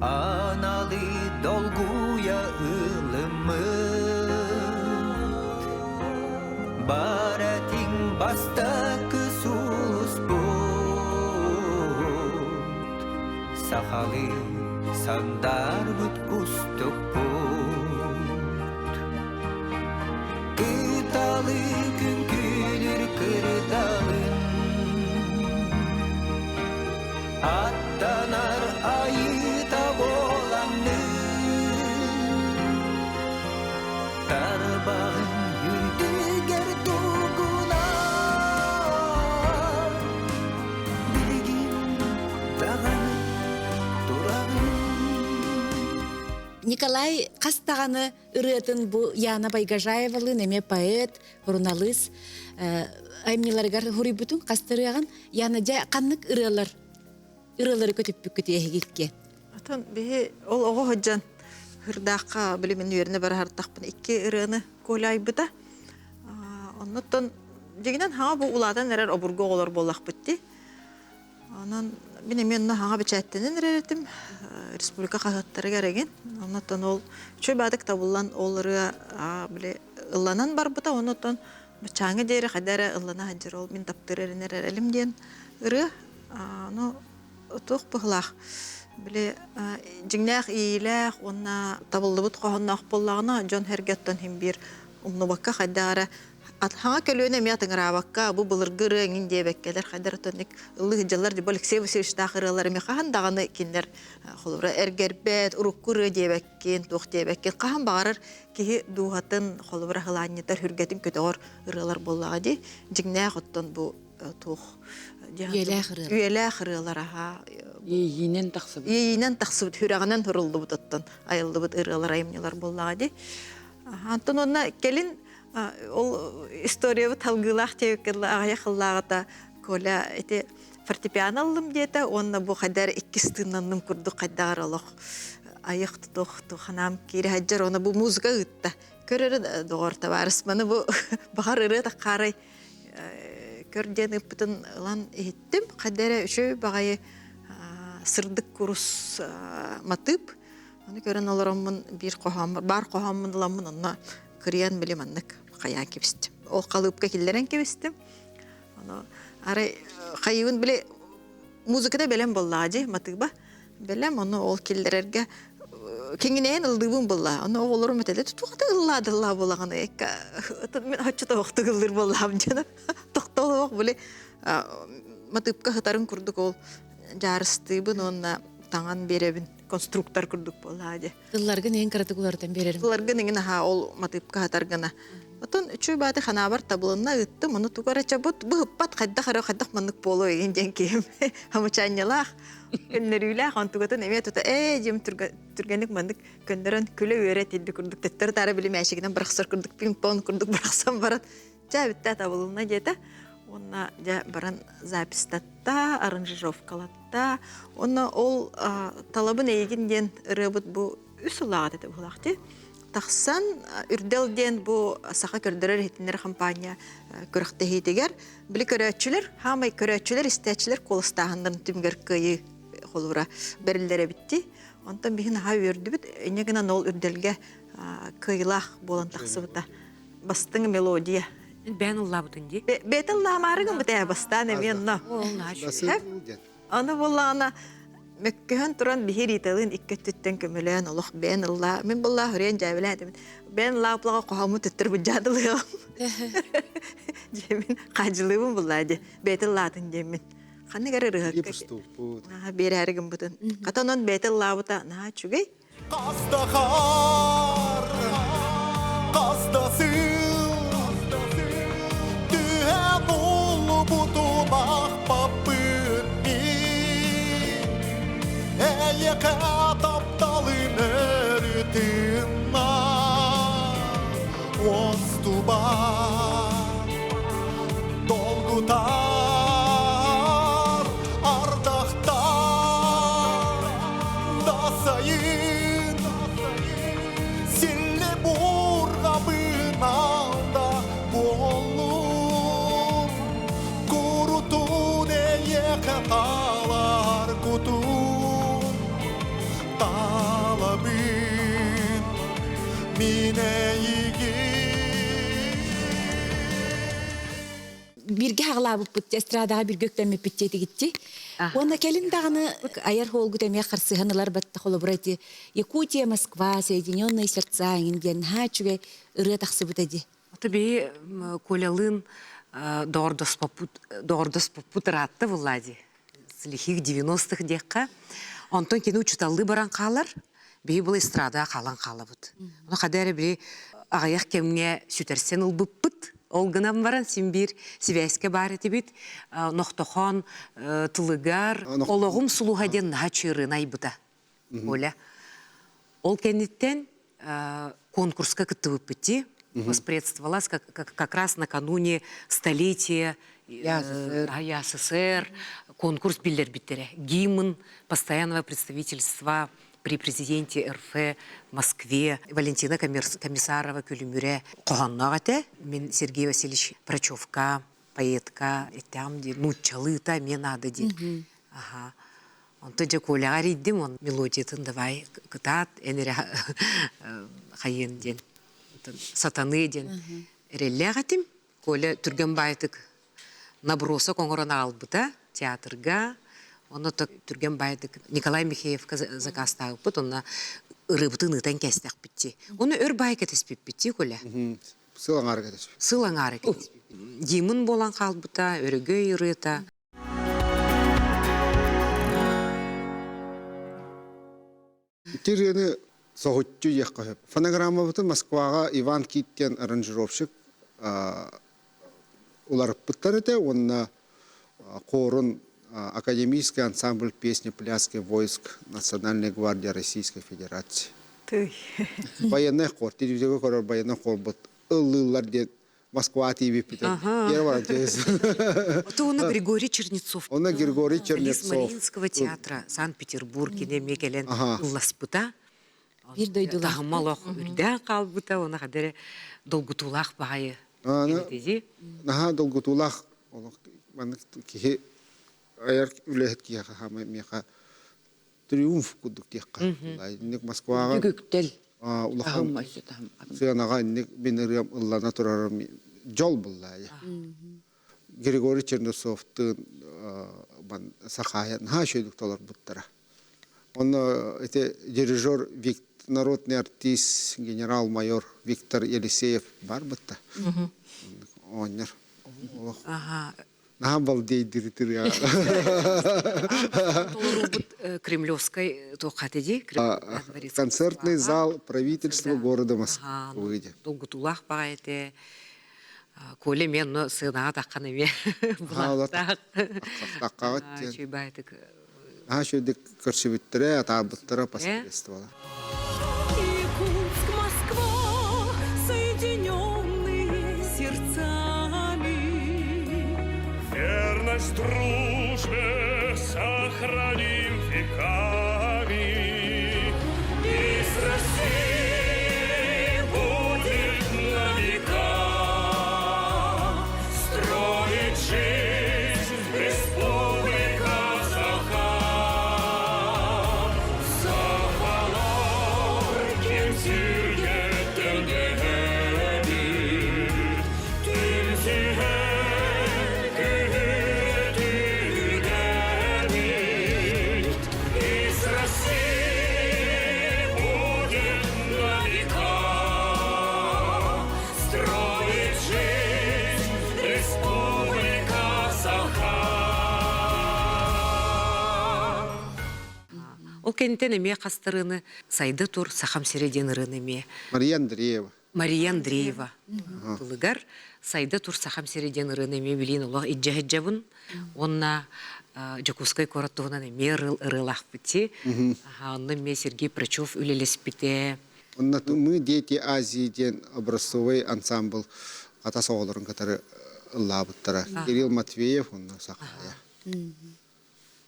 Аналы долгуя ылымыт Баратин бастақы сулыс Сахалы сандар бұт күстік бұт Үталы күн күлір кырдалын Аттанар айыта боламны Тарбағын үйдігер дугуна Білгін тағаны Николай қастағаны ұрытын бұл Яна Байгажаевалы, неме поэт, журналист, аймеларғар ғұры бүтін қастырыған Яна жа қанық ұрылары көтіп бүккіті егекке. Атын бе ол оғы ходжан hırdaqa bilimin yerine bar hartaqpın iki ırını kolaybyda. Ondan jeginen ha bu uladan nerer oburga olar bollaq bitdi. Онон мен хаңа бичәттенен рәретим республика кагаттары кереген. Оннан ол чөбадык табылган олары биле ылланан бар бута, оннан бычаңы дере хадара ыллана хаҗыр ол мин таптырырнер элем ден ыры. Ну тух пыглах биле жиңнах иилах онна табылдыбыт кохоннак боллагына Джон Хергеттон хим бир умнубакка хадара Атхаңа көлөне мятың рабакка бу былыргыры инде беккелер хадар тонник ылы жыллар ди Алексей Васильевич тахырылар механ даганы киндер холура эргербет уруккуры дебеккен тох дебеккен кахан барыр ки дугатын холура хыланнитар хүргетин көтөгөр ырылар боллага ди жигнэ хоттон бу тох үелэ хырылар аха Йинен тахсып. ийинен таксып хүрагынан турулду буттан айылды бут ырылар айымнылар боллага ди антон онна келин ол история вот халгылах тевкелла ая хыллагата коля эти фортепиано алым дете онна бу хадар 2 стыннан курду кайдар алох аяк тохту ханам кире хаджар она бу музыка ытта көрөр догорта барысманы бу бахарыры да карай көрден ыптын лан эттим кадара үшө багай сырдык курс матып аны көрөн олоромун бир кохам бар кохамын ламын онна кырыян билеманнык каян кебистим. Ол калыпка киллерен кебистим. Аны ары кайын биле музыкада белем боллажы матыба. Белем аны ол киллерерге кеңинен ылдыбын болла. Аны оголорум этеле тутукта ылладылла болаганы эка. Мен хачта октугылыр боллам жана. Токтолок биле матыпка хатарын курдук ол жарыстыбын онна таңан беребин конструктор курдук боллажы. Тылларга нең каратыгулардан берерим. Тылларга нең ол матыпка хатаргана. Отон үчү баты ханабар табылына ытты, мұны тугара чабут, бұхыппат қайда қара қайдақ маннык болу егенден кейім. Хамычаннялақ, көннерүйлақ, антугатын әме тұта, жем түргенік маннык көннерін күлі өрет елді күрдік, тәттір тары білім әшігінен бірақсар күрдік, пинг-понг күрдік бірақсан барат. Жа бітті табылына деді. Онна жа баран запистатта, аранжировкалатта. Онна ол талабын әйгінден рыбыт бұ үсілағат еті бұлақты. Тахсан үрделден бу саха көрдөрөр хетинер компания көрөктө хетигер били көрөчүлөр хамай көрөчүлөр истечилер колустагындын түмгөр кыйы холура берилдере битти онтон бихин ха өрдүбүт энегина нол үрделге кыйлах болон таксыбыта бастың мелодия Бен уллабытын ди. бетин ламарыгын бите бастан эменна аны боллана Меккеһен туран бихир италын иккеттен көмөлөн олох бен алла мен булла хүрен жабылат бен лаплага кохамы төттөр бужадылыгым жемин кажылыбым булла де бетил латын жемин каны керерге берәргем бутын катанон бетил лабыта на чугей Кастахар, кастасыл, түйе болу бұту бақпапын мен, әйеке тапталын өрітімна, остуба, долгутар, ардақтар, дасайын, силле бургабын алда болур, курутун эйеке талар кутун, талабын мине Бирге хагылабып бут эстрадаға бир көктөмө питчети гитти. Онда келин даганы аяр холгу теме карсыганылар батта холобрати. Якутия, Москва, Соединенные сердца, Индиан хачуге ыры таксыбытади. Тебе колялын дордос попут ратты влади. С лихих 90-х декка. Онтон кені учуталды баран қалар, бей бұл эстрада қалан қалабыт. Оны қадәрі бірі ағаяқ кемге сүтерсен ұлбыппыт. Олгынам баран симбир связьке бар етебит, ноқтохон, тылыгар, ологым сулуғаден нағачыры найбыта. Оля. Ол кенеттен конкурска кыттывып бітті, воспредствовалась как раз накануне столетия СССР, конкурс биллер биттере. Гимн постоянного представительства при президенте РФ в Москве, Валентина Комиссарова Кюлемюре. Қоғаннағате, мен Сергей Васильевич Прачевка, поэтка, этам, ну, чалыта, мен ады, Ага. Онто же колягар иддим, он мелодиятын давай кытат, энере хайын ден, сатаны ден. Эрелле агатим, Коля Түргенбайтык набросок оңорона албыта театрга, оны Түргенбайтык Николай Михеевка закастагыппыт, онна ырыбытын ытан кестек битти. Оны өр бай кетеспип битти, Коля. Сылаңар кетеш. Сылаңар кетеспип. Димын болан қалбыта, өрөгөй ырыта. Тиргені соғытчу еққа хөп. Фонограмма бұтын Москваға Иван Киттен аранжировщик уларып бұттар еті, онына қорын Академический ансамбль песни пляски войск Национальной гвардии Российской Федерации. Военный хор, телевизионный хор, военный хор бұт. Ылылар ден Москва ТВ питер. Это он Григорий Чернецов. Он Григорий Чернецов. Мариинского театра Санкт-Петербурге мекелен уласпыта. Bir duydular. Тахмалох үрдән қалбыта, оны қадәрі долгутулақ бағайы. Наха долгутулақ. Кихи аяр үләхет кия хама меха триумф кудук текка. Ник Москваға. Күктел. Улахан. Сыянаға ник бенерем ыллана турарым жол буллай. Григорий Чернецовтың сахая наха шөйдік толар буттара. Он дирижер народный артист генерал-майор Виктор Елисеев бар бутта. Онер. На балдей директор. Кремлевской тохатеди. Концертный зал правительства города Москвы. Долгутулах баете. Коля мен сына таққанеме. Булақтақ. Чүйбайтық. Шөйдік көршібіттірі, атабыттыры посредствола. Иркутск, Москва, соединенные сердцами. Верность дружбе сохраним веками. Из России будет на века строить жизнь республика Саха. Ол кенттен эме қастырыны сайды тур сахам середен ырыныме. Мария Андреева. Мария Андреева. Бұлығар сайды тур сахам середен ырыныме білейін олақ иджа-хеджабын. Онна Жакускай кораттығынан эме ырылақ біте. Онна ме Сергей Прачев үлелес біте. Онна мы дети Азии ден образцовый ансамбль атасы оғылырын қатары ыллабыттара. Кирилл Матвеев, онна сақая.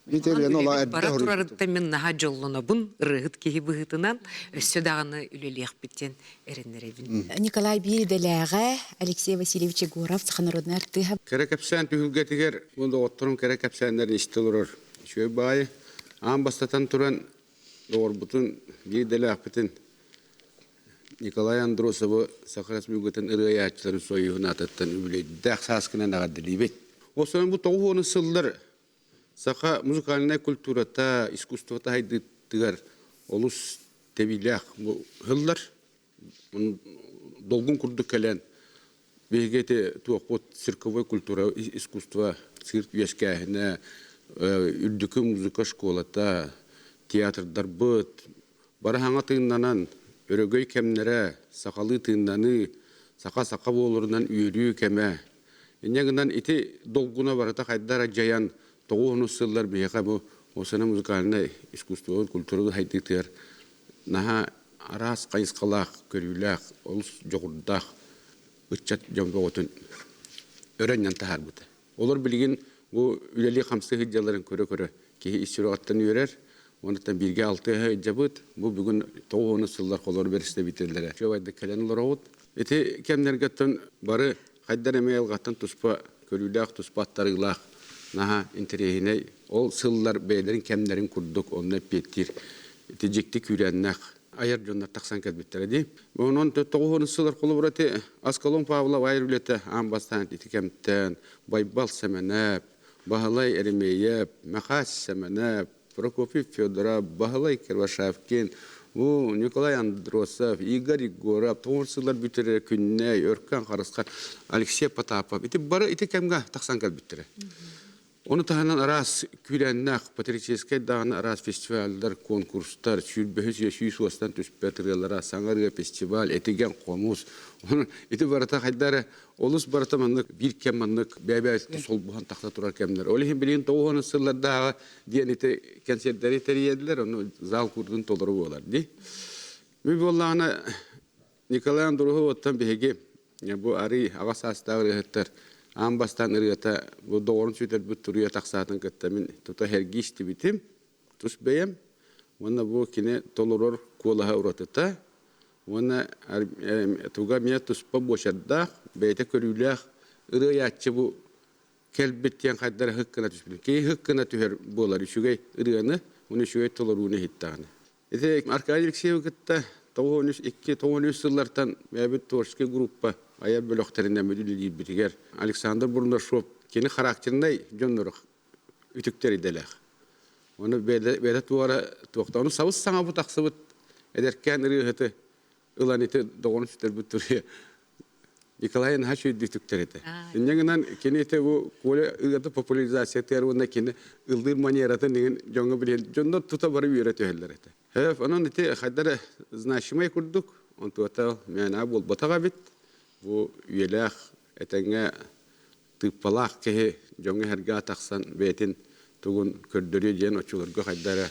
Бара турарытта мен наға жоллына бұн рығыт кейі бұғытынан өссі дағыны үлелеяқ біттен әрінеребін. Николай Бирделяға, Алексей Васильевич Егоров, Саханародны артыға. Кәрекәпсән түйілгетігер, онда оттырым кәрекәпсәнлерін істілірір. Шөй байы, аң бастатан тұран doğru бұтын Бирделяқ бітін Николай Андросовы Сахарас мүгітін ұры аяқчыларын сойығын атыттан үлейді. Дәқ саскынан ағады лейбет. Осының бұл 9 сылдар Саха музыкальная культурата, искусствота хайдыттыгар олус тебилях хыллар долгун курдук келен бегете туақпот цирковой культура искусство цирк вескәһенә үрдүкү музыка школата театрдар быт барахаңа тыйнанан өрөгөй кемнере сакалы тыйнаны сака болурунан үйрүү кеме энегинен ити долгуна барата хайдара жаян 9 сыллар бияқа бұл осына музыкальный искусство культуралы хайдыктыр. Наха арас қайысқалақ, көрілақ, олыс жоғырдақ, үтчат жамды отын өрәннен тахар бұты. Олар білген бұл үлелі қамсы хыджаларын көрі-көрі кейі істері аттан өрер, онықтан бірге 6 хыджа бұт, бұл бүгін 9 сыллар қолар берісті бітелдері. Жауайды кәлен олар оғыт. Эти кемнергеттен бары қайдар әмей алғаттан тұспа көрілақ, тұспа аттарығылақ, наха интерехине ол сыллар бейлерин кемнерин курдук онна петтир тежекти күрәннәк аяр жоннар таксан кәдбиттер ди. Онон 9 сыллар колубраты Аскалон Павлов айрулете амбастан итикемтен Байбал Семенеп, Бахалай Эремеев, Махас Семенеп, Прокофьев Федоров, Бахалай Кирвашевкин, Николай Андросов, Игорь Егоров, тоғырсылар бүтірі күнне, өркан қарысқан Алексей Потапов. Ити бары ити кәмге тақсан кәл бүттірі. Оны тағынан арас күрәннәқ, патрическай дағын арас фестивальдар, конкурстар, сүйілбөхіз ешүй суастан түспәтірелара, саңарғы фестиваль, етеген қомус. Ити барыта қайдары, олыс барыта маннық, бір кәм маннық, бәбәйті сол бұған тақта тұрар кәмдер. Олеген білген 9 сыллардағы дейін ити концерттері тәрейеділер, оны зал күрдің толыры болар. Мен болағына Николай Андрухов оттан беге, бұл арый ағас астағы рехеттер, Амбастан ырыата бу доорун сүйтер бу турия таксатын кытта мен тута хергишти битим тус беем вона бу кине толорор колаха уротта вона туга меня тус побошарда бейте көрүлөх ырыячы бу келбеттен кайдар хыккына түспүн кей хыккына түһөр болар үшүгөй ырыаны уну үшүгөй толоруны хиттаганы эте Аркадий Алексеев кытта 2-9 сыллартан бәбит творческий группа ая бөлөктеринен мүдүлү битигер Александр Бурнашов кени характериндай жоннор үтүктер иделек. Оны беде туара токтону сабыз саңа бу таксыбыт эдеркен рыгыты ыланите догон сүтер бүтүрү Николайын хачу үтүктер эте. Неңнен кени эте бу коле ыгыты популяризация тервона кени ылдыр манератын деген жоңго билен жонно тута бары үйрөтөлөр эте. Анан эте хадара значимый курдук. Он туата мен абул батага бит. Бу үелэх этеңе тыппалах кеhe жоңы herga таксан бетин тугун көрдөрү ден очуларга хайдара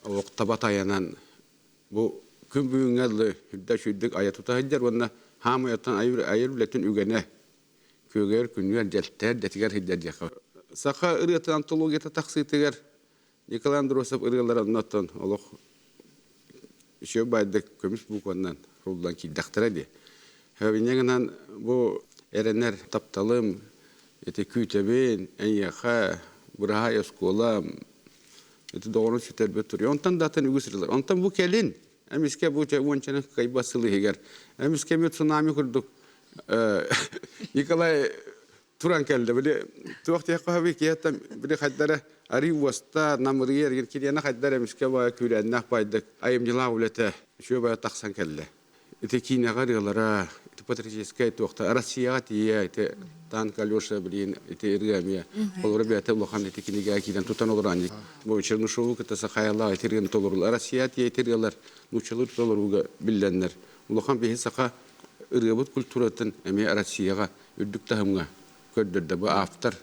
октабат аянан бу күн бүгүнгәле хүддә шүддик аятута хайдар ванна хамаятан айыр билетин үгене көгер күннәр дәлтәр дәтигәр хайдар яка саха ырыты антология таксытыгар Николай Андросов ырылар аннаттан Аллах еще байдык көмүс букваннан рулдан киддактыра ди. Хәвиннән бу эренер тапталым эти күтәбен әйяха бурага школа эти дорын сүтер бөтөр. Онтан датын үгүсүрлөр. Онтан бу келин эмиске бу чавончаны кайбасылы егер. Эмиске мет цунами курдук. Николай туран келди. Биле туакта кахаби киятта биле хаддара ари воста намырыер ген кирена хаддара эмиске ба күрәннәк байдык. Айымдыла улете шөбә таксан келди. Эти кинагарылара патрическая туакта Россия тие эти танк Алёша блин эти иргамия олор бета лохан эти кинига кидан тутан олорани бу Чернышову ката сахаяла эти рен толор Россия тие тиргалар нучалыр толоруга билленнер лохан бе саха иргабут культуратын эми Россияга үддүк тахымга көддөрдө бу автор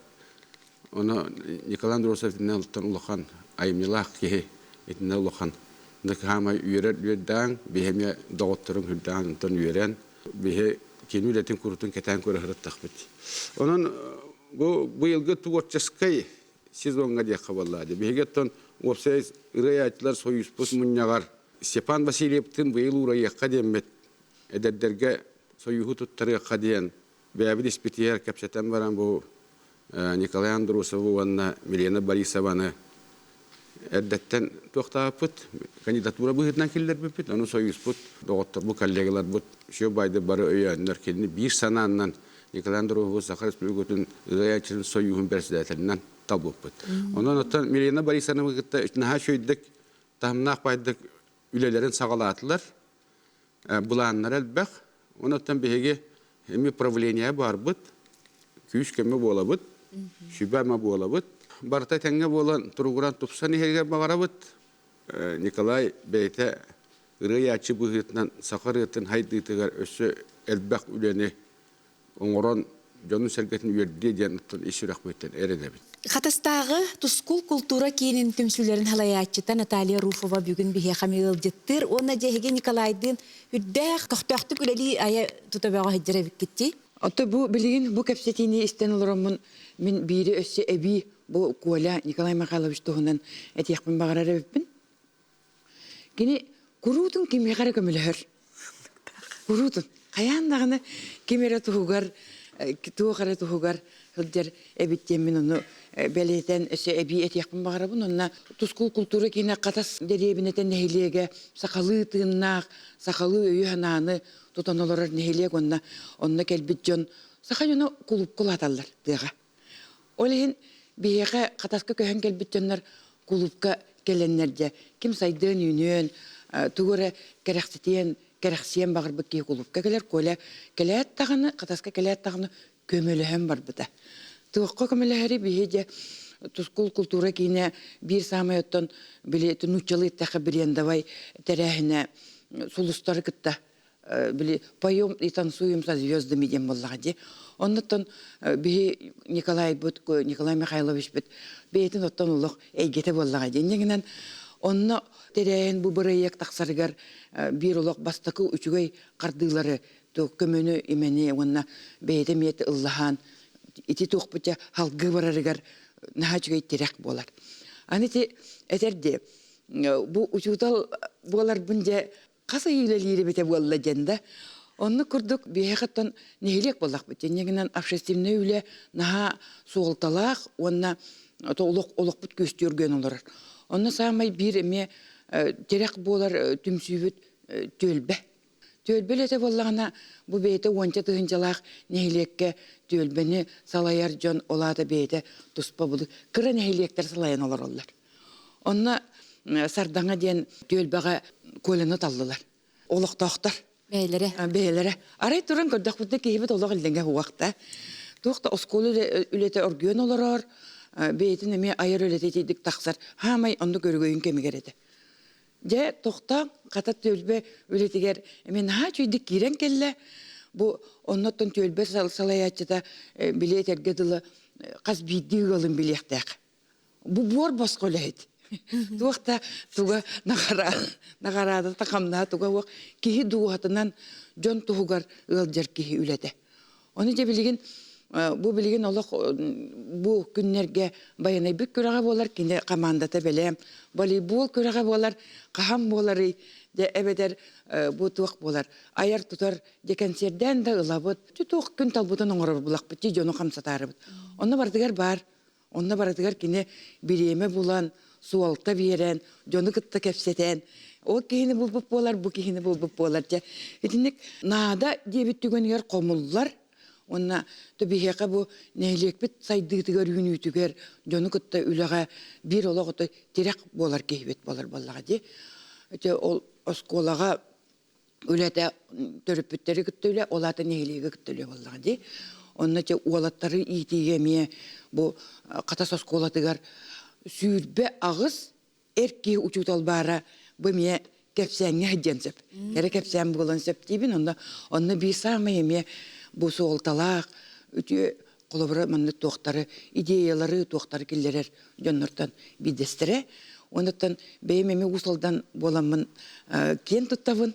оны Николай Андросовнан лохан айымнылах ке этне лохан накама үйрөдөн бехеме докторун хүддан тон үйрөн бе кенүлетин курутун кетен көрөһөр тахбит. Онун бу йылгы творческий сезонга де кабаллады. Бегеттон опсайс ыраятлар союз пус муннягар Степан Васильевтин быйыл урайга демет эдердерге союзу туттары каден бәбит испитер капчатан баран бу Николай Андросов ванна Милена Борисованы Эддеттен тоқтапыт, кандидатура бұғытнан келдер бөппет, оны союз бұт, доғыттыр бұ коллегалар бұт, шо байды бары өйәнлер келіні бір сананнан Николай Андросов Сахар Республикатын ұзаячының союзын бәрсідәтелінен тал бұппет. Онан оттан Милена Борисовна бұғытта үтінаға шөйдік, тағымнақ байдық үлелерін сағалатылар, бұланлар әлбәқ, онан беге әмі правления бар бұт, күйіш кәмі бола бұт, шүбәмі бола бұт, Барта тәңге болан тургуран тупсан егер багарабыт Николай бейте ырыячы бұғытынан сақарыттын хайдыйтыгар өсі әлбәқ үлене оңыран жону сәргетін үйерді ден ишірақ бөттен әренебіт. Хатастағы тускул культура кейінін түмсілерін халаячыта Наталья Руфова бүгін біге қамил жеттір. Оны жеге Николайдың үддәқ тоқтақтық үлелі ая тұтабаға хеджері біккетті. Ото бу билигин бу капсетини истен олоромун мен бири өссө эби бу Коля Николай Михайлович тугунан этияқпын багарар эбиппин. Кини курутун кимегара көмөлөр. Курутун каяндагыны кимере тугар тугара тугар хылдер эбиттен мен оны белетен эсе эби этияқпын бағарабын, онна тускул культура кейіне қатас деребінетен нехилеге сақалы тыыннақ, сақалы өйі хананы тутан оларар нехилег, онна келбит жон сақай оны кулуп кулаталар тыға. Олеген бейеға қатаска көйін келбит жонлар кулупка келеннерде, ким сайдын үйнен, тугура керексетен, керексен бағыр бүкке кулупка келер, көйле келет тағаны, қатаска келет тағаны көмөлөһөн бар бұта. Туаққа көмөлөһәрі бейеде тускул культура кейіне бір самай оттан біле нучалы тақы бірендавай тәрәхіне сулустары кітті біле поем и танцуем со звездами дем боллағади. Оннаттан бейе Николай Михайлович бет бейтін оттан ұлық әйгеті боллағади. Негінен онны тәрәхін бұл бұрайек тақсарығар бір ұлық бастақы үчігей қардылары көмөні имені онна бейді меті ұллахан ити тоқпытя халгы барарыгар нахачугай терек болар. Анети этерде бу учутал болар бунде каса үйлелири бете болла жанда. Онны курдук бейхаттан нехилек боллак бете. Негинен общественный үйле наха суолталақ, онна олық бұт көстөрген олар. Онны самай бір эме терек болар түмсүйбіт төлбе. Төлбелете боллағына бұ бейті онча тұғынчалақ нехилекке төлбені салаяр жон олады бейті тұспа бұды. Кыры нехилектер салаян олар олар. Онна сардаңа ден төлбеға көліні талдылар. Олықтақтар. Бейлері. Арай тұрын көрдіқ бұдды кейбет олық үлденге хуақта. Тоқта осколы үлеті өрген олар. Бейті неме айыр үлеті дейдік тақсар. Хамай онды көргөйін кемігереді. Де тоқта қатат төлбе үлетігер, мен чүйдік керен келі, бұл оннаттан төлбе салаятчыда білет әргеділі қаз бейді ғылым білектәк. Бұл бор басқы өлейді. Туақта туға нағарады тақамна туға оқ кейі дуғатынан жон туғығар ғылжар кейі үледі. Оны де білген, бұл білген олық бұл күннерге баянай бүк көреға болар, кені қамандата білем. Волейбол көреға болар, қағам болары, де әбедер бұл туақ болар. Аяр тұтар декенсерден де ұлабыд. Туақ күн талбұтын оңыры бұлақ бітті, жоны қамсатары бұд. Онна бардығар бар. Онна бардығар кені біреме болан, суалта берен, жоны күтті кәпсетен. О кейіні бұл болар, бұл кейіні бұл болар. Етінік нада дебет түгенігер қомылылар. Онна төбихеқа бұ нәйлекпет сайдығытығар үйінүйтігер, жоны күтті үліға бір олағыты терек болар кейбет болар болаға де. Ол осколаға үләті төріппеттері күтті үлі, олаты нәйлегі күтті үлі болаға де. Онна олаттары итігеме бұ қатас осколатығар сүйірбе ағыз әрке ұчутал бара бұме кәпсәңе әден сөп. Кәрі кәпсәң болан сөп дейбін, онна бір самай еме бұл соғылталақ, өте қолыбыры мәнді тоқтары, идеялары тоқтары келдерер жонныртан бидестірі. Оныттан беймеме ұсылдан боламын кен тұттавын.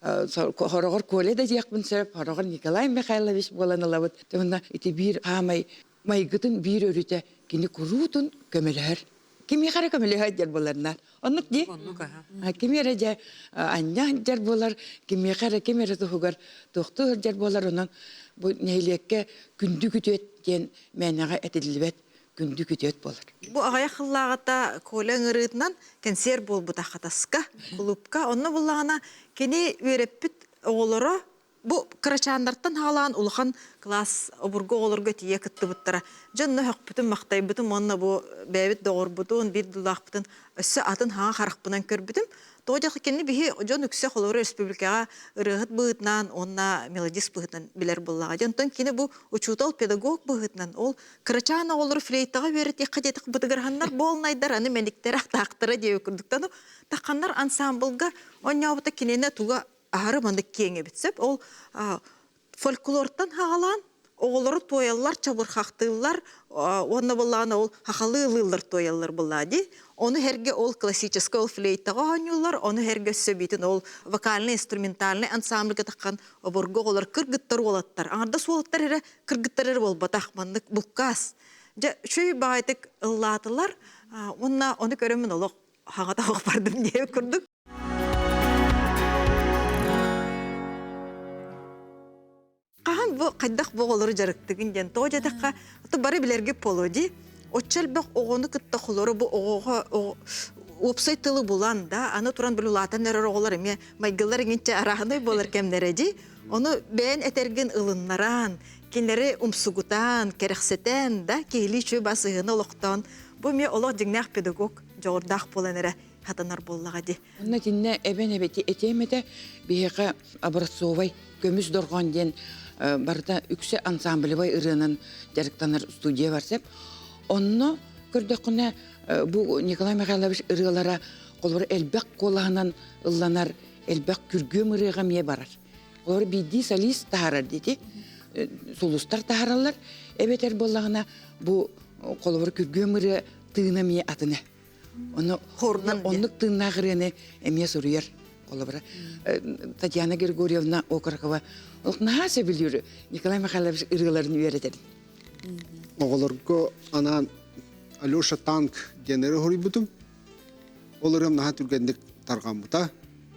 Хорағыр көлі де деяқпын сөріп, хорағыр Николай Михайлович болан алабыд. Тәмінна еті бір қамай майгытын бір өріте кені күрутын көмелер. Кеме қара көмелер жер боларынар. Онық де? Кемері де анна жер болар, кеме қара кемері тұғығар тоқты жер болар. Онын бұл нейлекке күнді күтет ден мәнеға әтеділбет күнді күтет болар. Бұл ағая қыллағата көйлі ыңырытынан кәнсер бол бұта қатасқа, құлыпқа. Онны бұлағына кені өреппіт оғылыры бұл қырачандартан халан ұлыған класс обырғы олырға тие күтті бұттара. Жонны хөк бүтін мақтай бүтін, онны бұл бәбіт доғыр бұтын, бір дұлақ бүтін, өссі атын хаға қарықпынан көр бүтін. Тоғыдақы кені бігі жон үксе қолыры республикаға ұрығыт бұғытынан, онна мелодис бұғытынан білер бұллаға. Жонтон кені бұл учутал педагог бұғытынан, ол қырачана олыр флейтаға берет еқадетік бұтығырғаннар болнайдар, аны мәніктері ақтақтыры деу күрдіктану. Таққандар ансамблға, онна бұта кенені туға ары маңды кеңе бітсіп, ол фольклорттан хағалан, оғылары тоялар, чабыр қақтылар, оны болағына ол хақалы ылылар тоялар болады. Оны herge ол классический, ол флейтаға ғанюлар, оны herge сөбейтін ол вокальный, инструментальный ансамбльға таққан обырғы олар кіргіттар олаттар. Аңарда суолаттар әрі кіргіттар әрі ол батақмандық бұққас. Шөй бағайтық ыллатылар, оны көрімін олық хағата оқ бардым дей көрдік. Қаған бу кайдак боголору жарыктыгын ден то жадакка то бары билерге полоди. Отчел бак огону кытта холору бу огого опсай тылы булан да, аны туран булулатан нерер оголар эме майгыллар гинче араханы болар кемнереди. Оны бен этерген ылыннаран, кинлери умсугутан, керексетен да, кейли чүй басыгыны олоктон. Бу ме олох дигнах педагог жордах боланера хатанар боллагади. Онна тинне эбен эбети этемете биһиге образцовый көмүс доргон ден барда үксе ансамблевой ырынын жарыктанар студия барсеп, онно көрдөкүнө бу Николай Михайлович ырылара колор элбек коланан ылланар элбек күргөм ырыга мие барар. Олар бидди солист таарар деди. Сулустар тааралар. Эбетер боллагына бу колор күргөм ыры тыына мие атына. Оны хорнан онлук тыына гырене эмие суруяр колор. Татьяна Григорьевна Окоркова нахаса билүр Николай Михайлович ырыларын үйрөтөт. Оголорго анан Алёша Танк генери хорибутум. Оларым наха түргендик таргамбыта.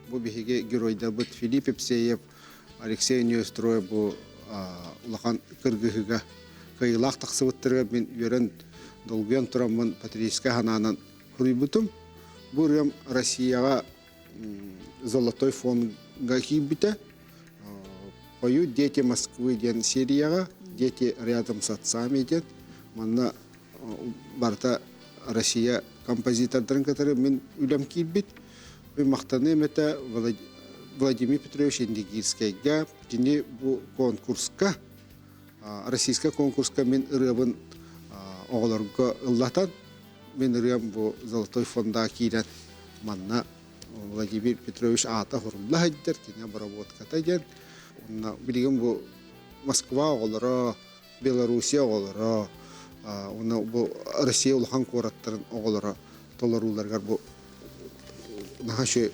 Бу биһиге геройдар бут Филипп Епсеев, Алексей Неустроев бу улахан кыргыгыга кыйлак таксыбыттырга мен үйрен долгуян турамын патриотическая хананан хорибутум. Бу рем Россияга золотой фонга кийбите. Пою «Дети Москвы» ден серияга, «Дети рядом с отцами» ден. Манна барта Россия композитордарын катары мен үлем кийбит. Мен мактаным это Владимир Петрович Индигирскийга. Кини бу конкурска, российская конкурска мен ырыбын оголорго ыллатан. Мен ырым бу золотой фонда кийрен. Манна Владимир Петрович ата хорулла хайдер, кини обработката ден. Билигем бу Москва оголоро, Белоруссия оголоро, бу Россия улахан кораттарын оголоро толоруларгар бу нахашы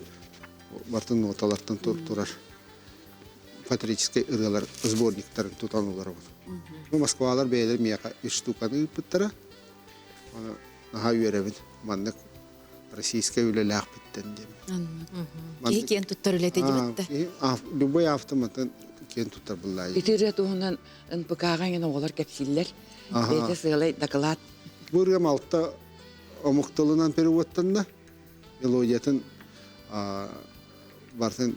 бартын ноталардан турар патриотический ырылар сборниктарын тутанулар. Бу Москвалар бейлер мияка 3 штуканы ыппыттара. Наха үйребин маннык российская үлеләк биттен дем. Кен туттар үлете дебитте. Любой автоматын кен туттар буллай. Итире туһунан НПК-га гына оголар кепсиллер. Бете сыйлай доклад. Бургам алтта омуктылынан переводтанда мелодиятын бартын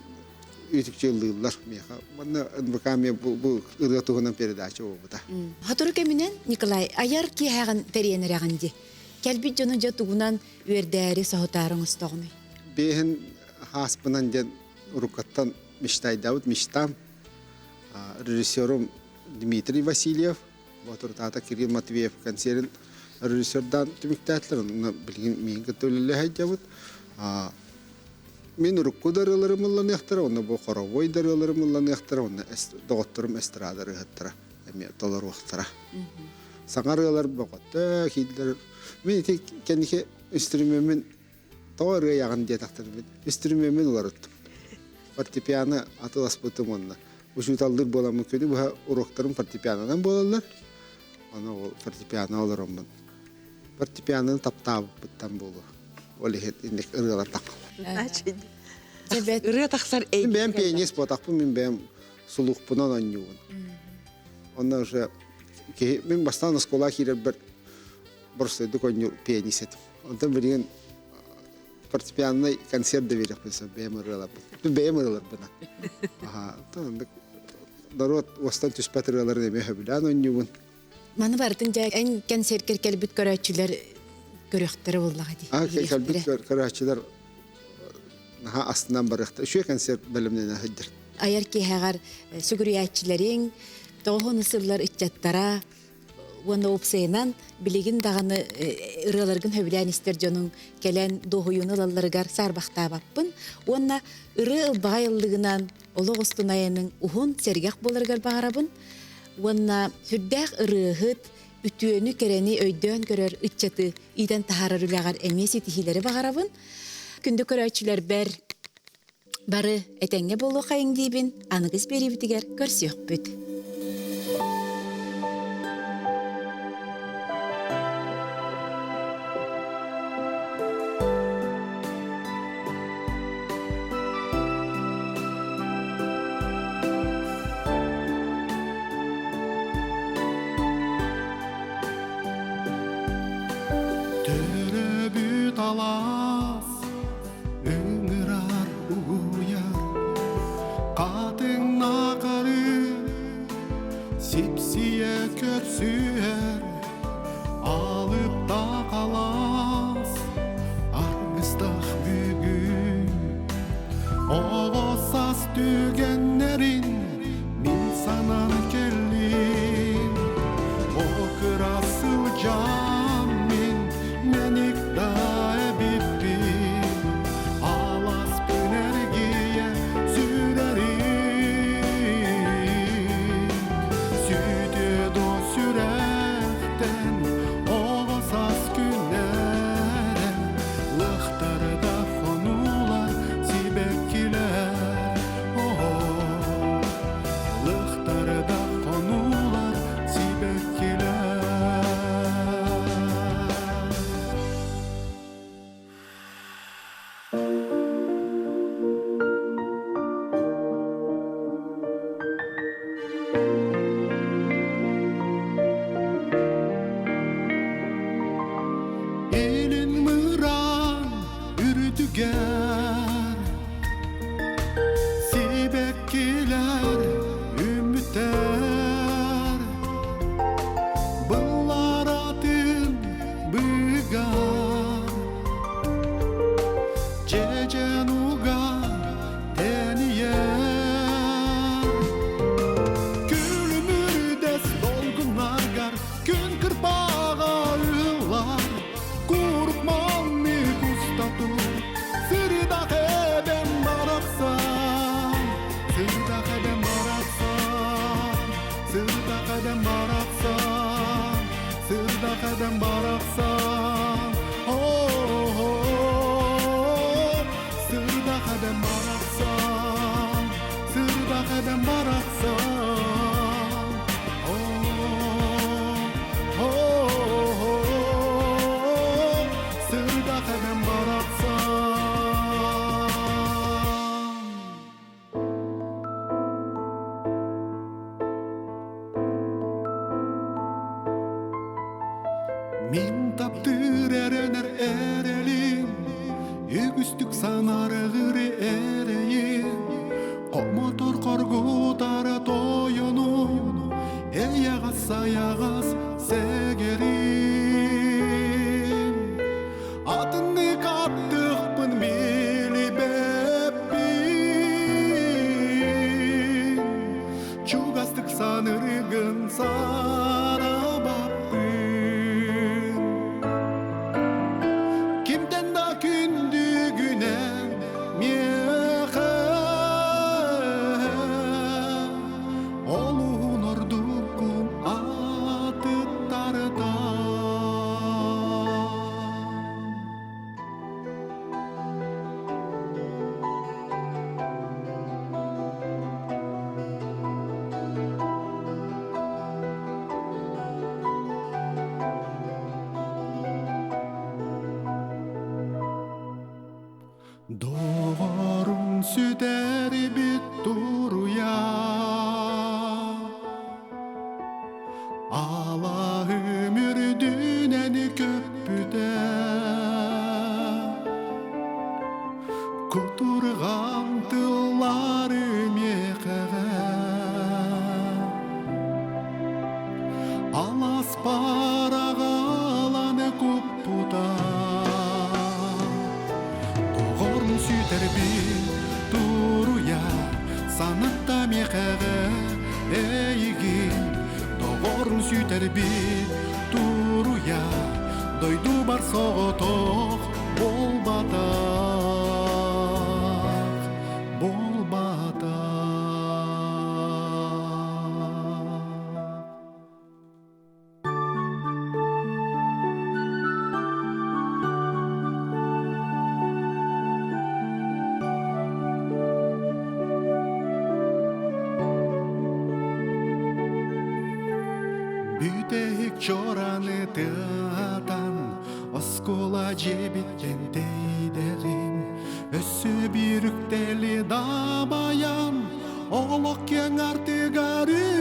үтүкчелдылар меха. Мана НПК-ме бу ырга туһунан передача болбута. Хатуру кеминен Николай аяр ки хаган теренерагынди. Келбит жону жотугунан үрдәри сахотарыңыз тогыны. Бехен хаспынан ден рукаттан мечтай Давыд мечтам. Режиссером Дмитрий Васильев, вот тата Кирилл Матвеев концерт режиссердан тимиктатлар, билген мен көтөлөлө хайдабыт. Мен рукударыларым уллан яктара, оны бу хоровой дарыларым уллан яктара, оны докторум эстрада рыгаттара, эме толор вактара. Саңарылар бакытта хилдер. Мен тек кенdiке инструментмен тоор ягын детактар мен. Инструментмен улар. Фортепиано атылас бутум онна. Ушуталдыр боламын көне бу уроктарым фортепианодан болалар. Аны ол фортепиано олорумун. Фортепианоны таптап буттан болу. Ол хет индик ыргалар таккала. Дебет Ыры таксар Мен пианист ботакпын, мен бем сулукпунан оннуун. Онна уже мен бастан школа кирер бір сөйді коню пианист етім. Ондан бірген фортепианоны концерт да берек болса, бем ыргалар бұна. Народ остан түспәт ыргаларын еме хөбілан оннуун. маны бартын жа эн концерткер келбит көрөчүлөр көрөктөрү боллагади. Кәлбит көрәчілер астынан барықта. Үші концерт бөлімнен әдір. Аяр ки хагар сүгүрүячилерин тоғын ысырлар итчаттара Уонна опсайынан билигин даганы ырыларгын хөбүлән истер жонун келен дохуюны лалларыгар сарбахта баппын. Уонна ыры ылбагайлыгынан олог устунайының ухун сергек боларгар багарабын. Уонна сүрдәк ырыгыт үтүөнү керени өйдөн көрөр итчаты иден тахарарылагар эмеси тихилери багарабын. Күндү көрөчүлөр бары этеңге болу кайың дейбин, аныгыз берибитигер көрсөк бүт. қалас үңірар уяр қатын нақары сипсие көпсүйер алып та қалас арғыстақ бүгін оғысас түгеннерін мен санан келдім оқырасыл жаммен мен иқта әбіппін алас пөнергие сүрерім сүйтеді сүрәқтен оғысас күннәрі лықтарда қонулар сибек келер лықтарда қонулар сибек келер Elin mıran ürdüger Sibekkiler ümmüter Bunlar atın bıgar Cecen ugar deniyer Külmürdes dolgunlar gar Gün kırpağa ığlar Kurkmal mi kustatu Sırda kedem baraksan Sırda kedem baraksan Sırda kedem baraksan Sırda kedem baraksan Oh, Sırda kedem baraksan Sırda kedem baraksan Sırda kedem baraksan Min taptır erener erelim Ügüstük sanar gıri ereyim Komotor korgutar toyunu Eyağas ayağas segerim Atını kattıkpın bilip eppin Çugastık sanırgın sarabappın Kimden da kündügüne miyehe Olun ordukun atıttarda Doğrun süderi bit duruya Allah'ım ürdüneni köpüde Kuturgan tıllarım yekeğe Alas parağalanı kuppuda Doğrun süter bir duruya Sanıtta mekeğe eygin Doğrun süter bir duruya Doydu bar soğutok bol batak Bol batak Бүтек чораны тыатан Оскола жебиттен дейдерим Өссө бирүктели дабаян Олок кең артыгары